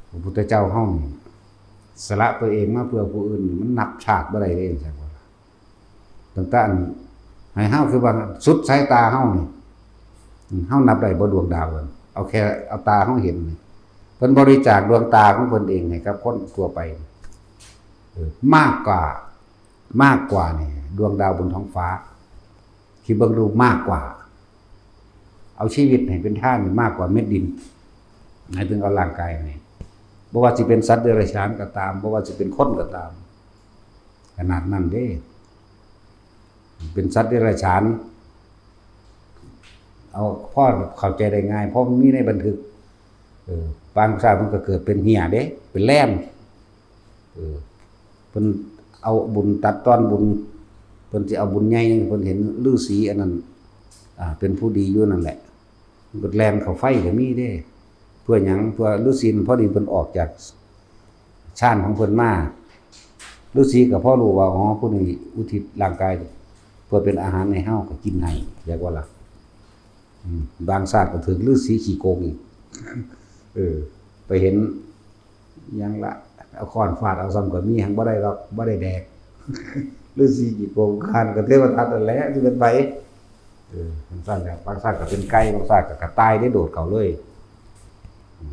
พระพุทธเจ้าเฮาสละตัวเองมาเพื่อผู้อื่นมันนับชาติบ่ได้เด้จังว่าต่างๆให้เฮาคือว่าสุดสายตาเฮานี่เฮานับได้บ่ดวงดาวเอาแค่เอาตาเฮาเห็นเพิ่นบริจาคดวงตาของเพิ่นเองให้กับคนทั่วไปมากกว่านี่ดวงดาวบนท้องฟ้าคิดเบิ่งดูมากกว่าเอาชีวิตให้เป็นท่านี่มากกว่าเม็ดดินหมายถึงเอาร่างกายนี่บ่ว่าสิเป็นสัตว์เดรัจฉานก็ตามบ่ว่าสิเป็นคนก็ตามขนาดนั้นเด้เป็นสัตว์เดรัจฉานเอาพ่อเข้าใจได้ง่ายเพราะมันมีในบันทึกบางชาติมันก็เกิดเป็นเหี้ยเด้เป็นแล่มเพิ่นเอาบุญตัดตอนบุญเพิ่นสิเอาบุญใหญ่เพิ่นเห็นฤาษีอันนั้นเป็นผู้ดีอยู่นั่นแหละมันก็แล่นเข้าไฟก็มีเด้เพื่อหยังเพื่อฤาษีพอดีเพิ่นออกจากชาติของเพิ่นมาฤาษีก็พอรู้ว่าอ๋อผู้นี้อุทิศร่างกายเพื่อเป็นอาหารให้เฮาก็กินให้เรียกว่าล่ะบางชาติก็ถึงฤาษีขี้โกงอีกไปเห็นยังละเอาค้อนฟาดเอาซ้ำก็มีหังบ่ได้หรอกบ่ได้แดกฤาษีขี้โกงคานก็เทวทัตนั่นแหละสิเป็นไปบางชาติก็เป็นไก่บางชาติก็กระต่ายได้โดดเข้าเลย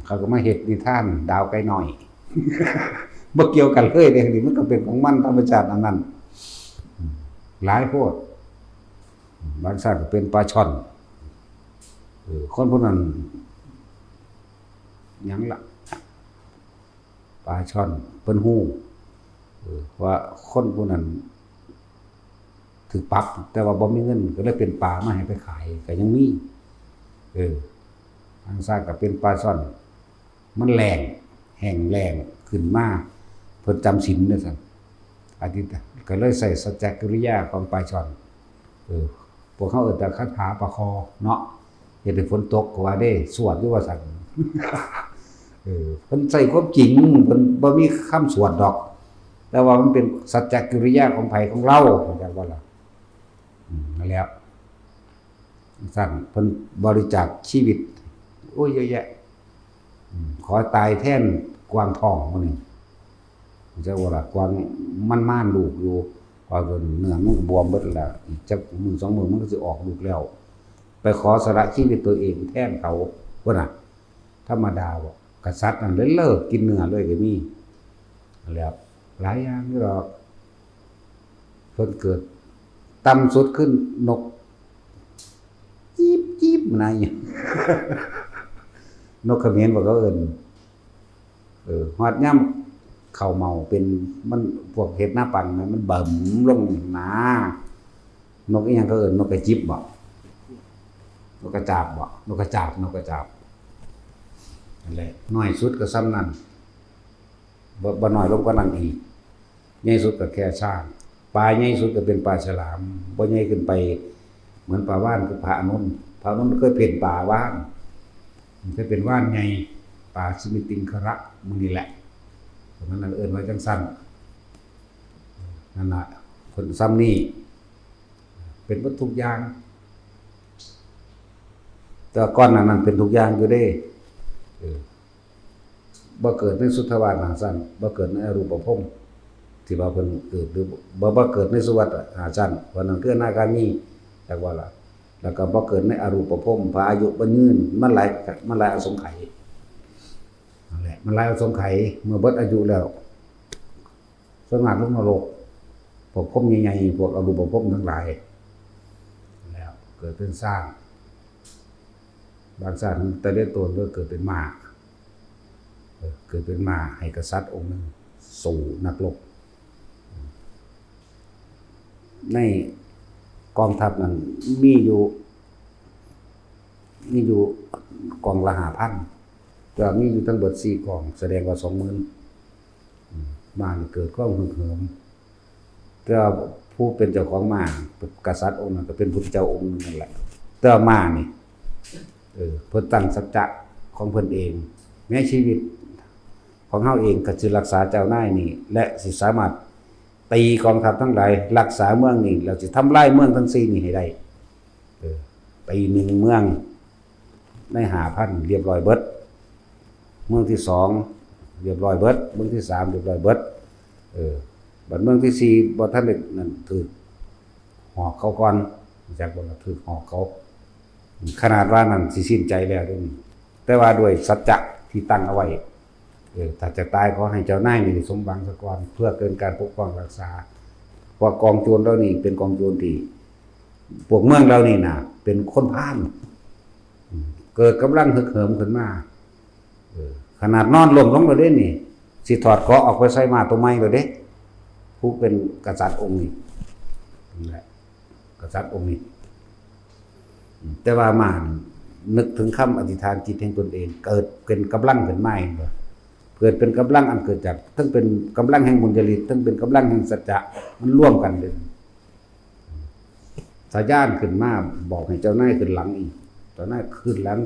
เขาก็มาเฮ็ดนิทานดาวไก่น้อยบ่เกี่ยวกันเลยเด้นี่มันก็เป็นของมันธรรมชาติอันนั้นหลายโพดบางชาติก็เป็นปลาช่อนคนพวกนั้นหยังละปลาช่อนเพิ่นฮู้ว่าคนพวกนั้นถูกปรับแต่ว่าบ่มีเงินก็เลยเป็นปลามาให้ไปขายก็ยังมีบางชาติก็เป็นปลาช่อนมันแรงแห้งแรงขึ้นมาเพิ่นจำศีลเด้อซั่นอาทิตย์ก็เลยใส่สัจจกิริยาของปลาช่อนพวกเขาแต่คาถาประคอเนาะเฮ็ดให้ฝนตกก็ว่าได้สวดอยู่ว่าซั่นเพิ่นใส่ความจริงเพิ่นบ่มีคำสวดดอกแต่ว่ามันเป็นสัจจกิริยาของไผของเราเข้าใจบ่ล่ะนั่นแหละซั่นเพิ่นบริจาคชีวิตโอ้ยเยอะแยะขอตายแทนกวางทองมื้อนี้จะว่าล่ะกวางมันม่านลูกอยู่พอเพิ่นเนื้อมันก็บวมเบิดแล้วอีกจักมื้อ2มื้อมันก็สิออกลูกแล้วไปขอสละชีวิตตัวเองแทนเขาพุ่นน่ะธรรมดาบ่กษัตริย์นั่นเลยเลิกกินเนื้อเลยก็มีแล้วหลายอย่างนี่หรอกเพิ่นเกิดต่ำสุดขึ้นนกจี๊บ มันอะไรอย่างนกเขมิ้นว่าเขาเอิ้นฮอดย่ำเข้าเมาเป็นมันพวกเห็ดหน้าปังมันเบิ่มลงหนานกอีหยังเขาเอิ้นนกกระจิบบ่นกกระจาบบ่นกกระจาบนั่นแหละน้อยสุดก็ซ้ำนั่นบ่น้อยลงกว่านั้นอีกใหญ่สุดก็แค่ช้างปลาใหญ่สุดก็เป็นปลาฉลามบ่ใหญ่ขึ้นไปเหมือนปลาว่านคือพระอานนท์เคยเป็นปลาว่านมันเคยเป็นว่านใหญ่ปลาสมิติงคระมื้อนี้แหละเพราะนั้นเอิ้นว่าจังซั่นนั่นน่ะคนซ้ำนี่เป็นวัตถุกอย่างแต่ก่อนนั้นเป็นทุกอย่างอยู่เด้บ่เกิดในสุทธวาสหาสั้นบ่เกิดในอรูปภพที่ว่าเพิ่นเกิดหรือบ่เกิดในสุวัฏหาสั้นวันนั้นคืออนาคามีจักว่าล่ะแล้วก็บ่เกิดในอรูปภพพระอายุบ่ยืนมันหลายอสงไขยนั่นแหละมันหลายอสงไขยเมื่อเบิดอายุแล้วส่วนมากลงนรกพวกภพใหญ่ๆพวกอรูปภพทั้งหลายแล้วเกิดเป็นสร้างบางชาติแต่ได้ตัวก็เกิดเป็นม้าให้กษัตริย์องค์หนึ่งสู่นักรบในกองทัพนั้นมีอยู่กองละ5,000แต่มีอยู่ทั้งเบิด4กองแสดงว่า 20,000 ม้าเกิดความหึงเหิมแต่ผู้เป็นเจ้าของม้ากษัตริย์องค์นั้นก็เป็นพุทธเจ้าองค์นึงนั่นแหละแต่ม้านี่เพิ่นตั้งสัจจะของเพิ่นเองแม้ชีวิตของเฮาเองก็สิรักษาเจ้านายนี่และสิสามารถตีกองทัพทั้งหลายรักษาเมืองนี่แล้วสิทำลายเมืองทั้ง4นี่ให้ได้ตี1เมืองใน5,000เรียบร้อยเบิดเมืองที่2เรียบร้อยเบิดเมืองที่3เรียบร้อยเบิดบัดเมืองที่4บ่ทันได้นั่นถูกหอกเขาก่อนจากบ่ถูกหอกเขาขนาดว่านั้นสิสิ้นใจแล้วเด้แต่ว่าด้วยสัจจะที่ตั้งเอาไว้ถ้าจะตายขอให้เจ้านายนี่สมหวังซะก่อนเพื่อเกินการปกป้องรักษาเพราะกองโจรเรานี่เป็นกองโจรที่พวกเมืองเรานี่น่ะเป็นคนพาลเกิดกำลังฮึกเหิมขึ้นมาขนาดนอนลงแล้วเด้นี่สิถอดเกราะออกไปใส่มาตัวใหม่แล้วเด้ผู้เป็นกษัตริย์องค์นี้นั่นแหละกษัตริย์องค์นี้แต่ว่ามานึกถึงคำอธิษฐานจิตแห่งตนเองเกิดเป็นกำลังขึ้นมาเกิดเป็นกำลังอันเกิดจากทั้งเป็นกำลังแห่งบุญจริตทั้งเป็นกำลังแห่งสัจจะมันร่วมกันเลยสายานขึ้นมาบอกให้เจ้านายขึ้นหลังอีกเจ้านายขึ้นหลัง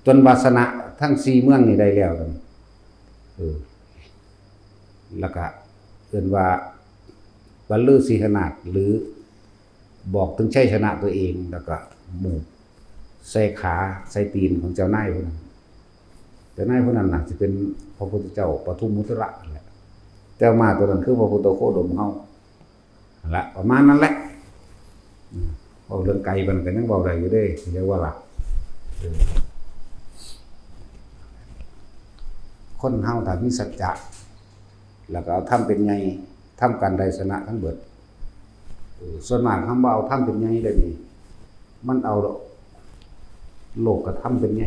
จนวาสนะทั้ง4เมืองนี่ได้แล้วกันแล้วก็เอิ้นว่าบรรลือสีขนาดหรือบอกถึงชัยชนะตัวเองแล้วก็หมู่ใส่ขาใส่ตีนของเจ้านายผู้นั้นเจ้านายผู้นั้นน่ะสิเป็นพระพุทธเจ้าปทุมมุตระนั่นแหละแต่มาตัวนั้นคือพระพุทธโคดมเฮานั่นแหละประมาณนั้นแหละเว้าเรื่องไกลมันก็ยังเว้าได้อยู่เด้เรียกว่าล่ะคนเฮาถ้ามีสัจจะแล้วก็เอาทำเป็นไงทำการใดชนะทั้งเบิดส่วนมากคำว่าเอาทำเป็นไงได้นี่มันเอาโลกก็ทำเป็นไง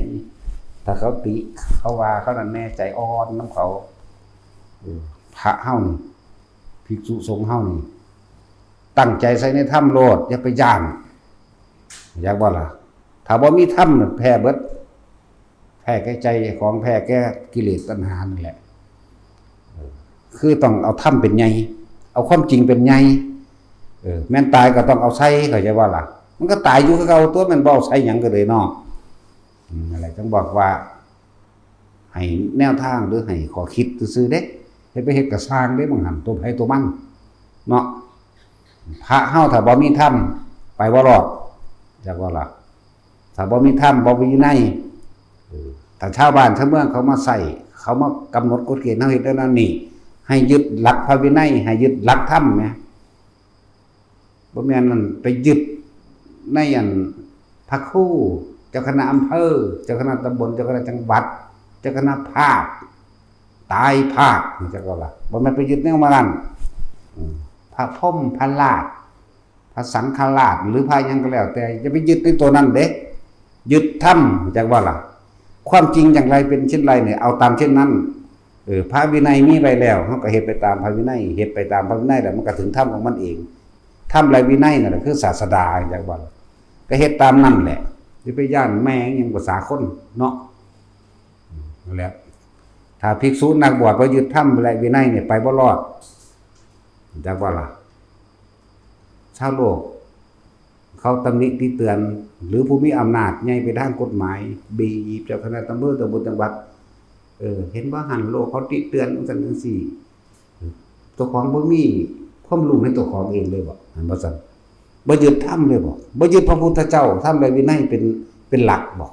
ถ้าเขาติเขาว่าเขานั่นแน่ใจอ่อนน้ำเขาพระเฮานี่ภิกษุสงฆ์เฮานี่ตั้งใจใส่ในถ้ำโลดอย่าไปย่านอยากว่าล่ะถ้าบ่มีถ้ำน่ะแพ้เบิดแพ้แก่ใจของแพ้แก่กิเลสตัณหานั่นแหละคือต้องเอาถ้ำเป็นไงเอาความจริงเป็นไงแม่นตายก็ต้องเอาใส่เข้าใจว่าล่ะมันก็ตายอยู่คือเก่าตัวมันบ่เอาใส่หยังก็เลยเนาะอะไรต้องบอกว่าให้แนวทางหรือให้ขอคิดซื่อๆเด้เฮ็ดไปเฮ็ดก็สร้างเด้บางหันตัวไผตัวมันเนาะพระเฮาถ้าบ่มีธรรมไปบ่รอดจักว่าล่ะถ้าบ่มีธรรมบ่มีวินัยถ้าชาวบ้านชาวเมืองเขามาใส่เขามากำหนดกฎเกณฑ์เฮาเฮ็ดแล้วนี่ให้ยึดหลักพระวินัยให้ยึดหลักธรรมแหมบ่แม่นนั่นไปยึดในอันพระครูเจ้าคณะอำเภอเจ้าคณะตำบลเจ้าคณะจังหวัดเจ้าคณะภาคตายภาคจักว่าล่ะบ่แม่นไปยึดแนวมานั่นพระพรหมพระราชพระสังฆราชหรือพระหยังก็แล้วแต่อย่าไปยึดในตัวนั้นเด้ ยึดธรรมจักว่าล่ะความจริงอย่างไรเป็นเช่นไรเนี่ยเอาตามเช่นนั้นพระวินัยมีไว้แล้วเฮาก็เฮ็ดไปตามพระวินัยเฮ็ดไปตามพระวินัยแล้วมันก็ถึงธรรมของมันเองธรรมและวินัยนั่นแหละคือศาสดาจักว่าก็เฮ็ดตามนั่นแหละสิไปย่านแม่ยังภาษาคนเนาะนั่นแหละถ้าภิกษุนักบวชบ่ยึดธรรมและวินัยเนี่ยไปบ่รอดจักว่าล่ะชาวโลกเขาตำหนิติเตือนหรือผู้มีอำนาจใหญ่ไปทางกฎหมายบีบเจ้าคณะตำบลตำบลจังหวัดเห็นว่าหันโลกเขาติเตือนจังซี่ตัวของบ่มีความรู้ในตัวของเองเลยบ่หันบ่ซั่นบ่ยึดธรรมเลยบ่ยึดพระพุทธเจ้าธรรมและวินัยเป็นหลักบ่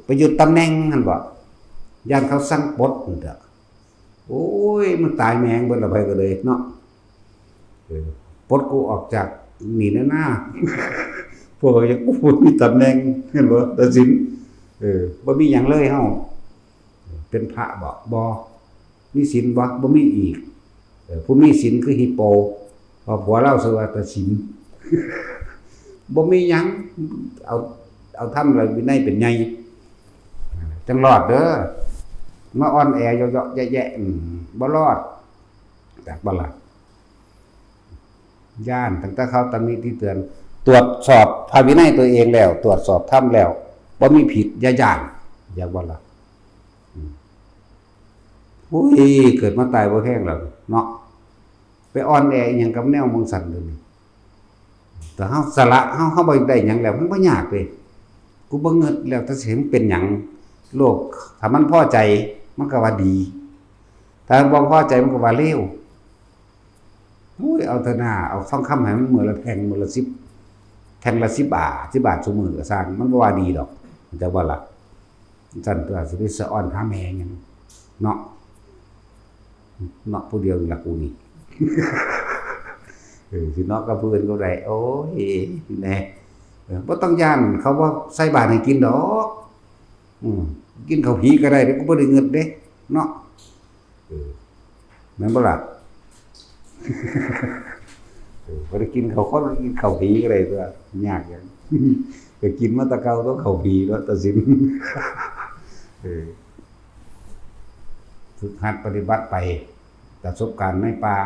ไปยึดตำแหน่งหั่นบ่ย่านเขาสั่งปลดนั่นเด้อโอ้ยมันตายแมงเบิดละไปก็เลยเนาะปลดกูออกจากนี่แน่หน้าพวกยังกูมีตำแหน่งเห็นบ่ตัดสินบ่มีหยังเลยเฮาเป็นพระบ่มีศีลบ่มีอีกผู้มีศีลคือฮิปโปพอผัวเล่าสว่าตัดสินบ่มีหยังเอาทำแล้ววินัยเป็นใหญ่จังรอดเด้อมาอ่อนแอเยาะๆแยะๆบ่รอดจากบ่ล่ะย่านตั้งแต่เขาตำหนิติเตือนตรวจสอบพระวินัยตัวเองแล้วตรวจสอบธรรมแล้วบ่มีผิดอย่าย่านอยากบ่ล่ะอุ้ยเกิดมาตายบ่แห้งแล้วเนาะไปอ่อนแออีหยังกับแนวมงสันเลยแต่เฮาสละเฮาบ่ได้หยังแล้วมันบ่ยากเด้กูบ่เงิดแล้วถ้าสิมันเป็นหยังโลกถ้ามันพอใจมันก็ว่าดีถ้าบ่พอใจมันก็ว่าเลวเอาเถอะหน้าเอาทองคำให้มันมื้อละแท่งมื้อละ10แท่งละ10 บาท10 บาทซุมื้อก็สร้างมันบ่ว่าดีดอกแต่ว่าล่ะซั่นตัวสิไปสะอ้อนหาแม่หยังเนาะผู้เดียวนี่ล่ะกูนี่สิเนาะกับผู้อื่นก็ได้โอ้ยแน่บ่ต้องย่านเขาว่าใส่บาตรให้กินดอกกินข้าวผีก็ได้เด้กูบ่ได้เงินเด้เนาะแม่นบ่ล่ะบ่ได้กินข้าวคนกินข้าวผีก็ได้ตัวยากหยังก็กินมาแตะเก่าตัวข้าวผีเนาะตัดสินฝึกหัดปฏิบัติไปประสบการณ์ในป่า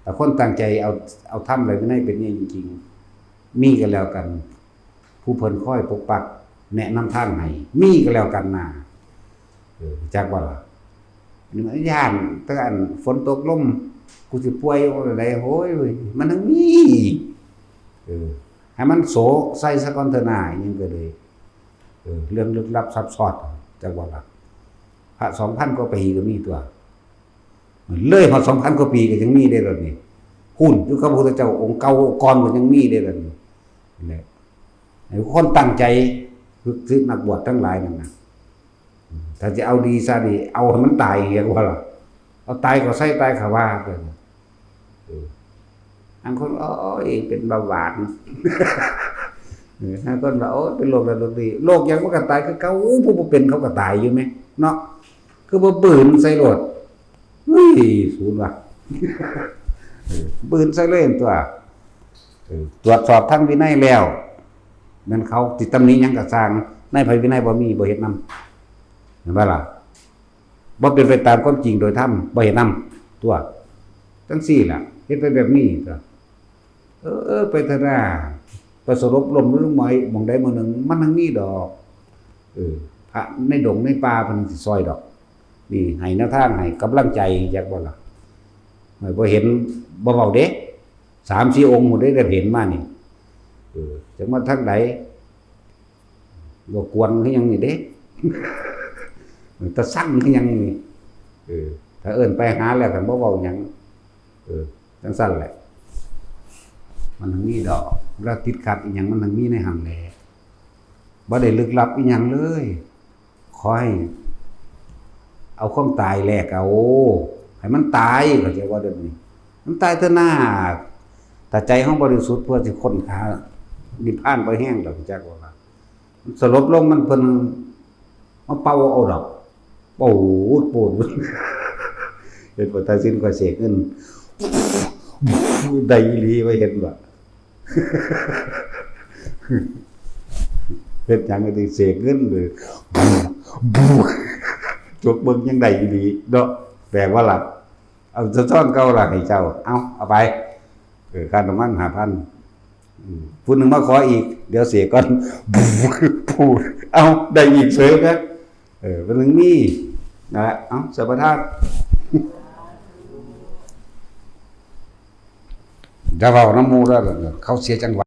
แต่คนตั้งใจเอาทำอะไรไม่ได้เป็นนี่จริงๆมีกันแล้วกันผู้เพิ่นค่อยปกปักแนะนำทางให้มีกันแล้วกันน่ะจักว่าล่ะนี่มันย่านแต่อันฝนตกลมกูสิป่วยอะไรโหยมันทั้งมีให้มันโสใส่ซะก่อนเถอะหน้ายังก็เลยเรื่องลึกลับซับซ้อนจักว่าล่ะพระ 2,000 กว่าปีก็มีตัวเลยพอ 2,000 กว่าปีก็ยังมีได้แล้วนี่หุ่นอยู่กับพระพุทธเจ้าองค์เก่าก่อนก็ยังมีได้แล้วนี่แหละให้คนตั้งใจฝึกนักบวชทั้งหลายนั่นน่ะถ้าจะเอาดีซะดีเอาให้มันตายเรียกว่าล่ะเอาตายก็ใส่ตายก็ว่าเด้อันคนโอ้ยเป็นเบาหวานถ้าคนว่าโอ้เป็นโรคระดับนี้โรคยังมันก็ตายคือเก่าผู้บ่เป็นเขาก็ตายอยู่มั้ยเนาะคือบ่ปืนใส่รถศูนย์ว่ะปืนใส่เลยตัวตรวจสอบทั้งวินัยแล้วนั่นเขาติดตำหนิหยังก็สร้างในพระวินัยบ่มีบ่เฮ็ดนำเห็นบ่ล่ะบ่เป็นไปตามความจริงโดยธรรมบ่เฮ็ดนำตัวจังซี่ล่ะเฮ็ดไปแบบนี้ตัวไปเถอะนะประสบลมหรือหมองใดหม้องหนึ่งมันทั้งนี้ดอกพระในดงในป่าเพิ่นสิซอยดอกนี่ให้แนวทางให้กำลังใจจักบ่ล่ะบ่เห็นบ่เว้าเด้ 3-4 องค์หมดได้เห็นมานี่จังว่าทางใดบ่กวนคือหยังนี่เด้ตะสั่งคือหยังนี่ถ้าเอิ้นไปหาแล้วก็บ่เว้าหยังจังซั่นแหละมันทั้งนี้ดอกแล้วติดขัดอีหยังมันทั้งนี้ในหั่นแหละบ่ได้ลึกลับอีหยังเลยขอให้เอาความตายแลกเอาให้มันตายเข้าใจว่าเดี๋ยวนี้มันตายเถอะหน้าแต่ใจของบริสุทธิ์เพื่อสิค้นหานิพพานบ่แห้งดอกจักว่ามันสลบลงมันเพิ่นมาเป่าเอาดอกปูดเห็นบ่ตาสิ้นก็เสกเงินได้อีหลีบ่เห็นบ่ เฮ็ดหยังก็สิเสกเงินเลยบูจกเบิ่งยังได้อีหลีเนาะแปลว่าหลับเอาสะท้อนเก่าล่ะให้เจ้าเอาไปค่าน้ำมัน 5,000ผู้หนึงมาขออีกเดี๋ยวเสียก่อนพูดเอาได้อีกเสยครับวันนึงมีนั่นแหละสัพพทานอย่าเว้าน้ำหมู่แล้วเขาเสียจังหวะ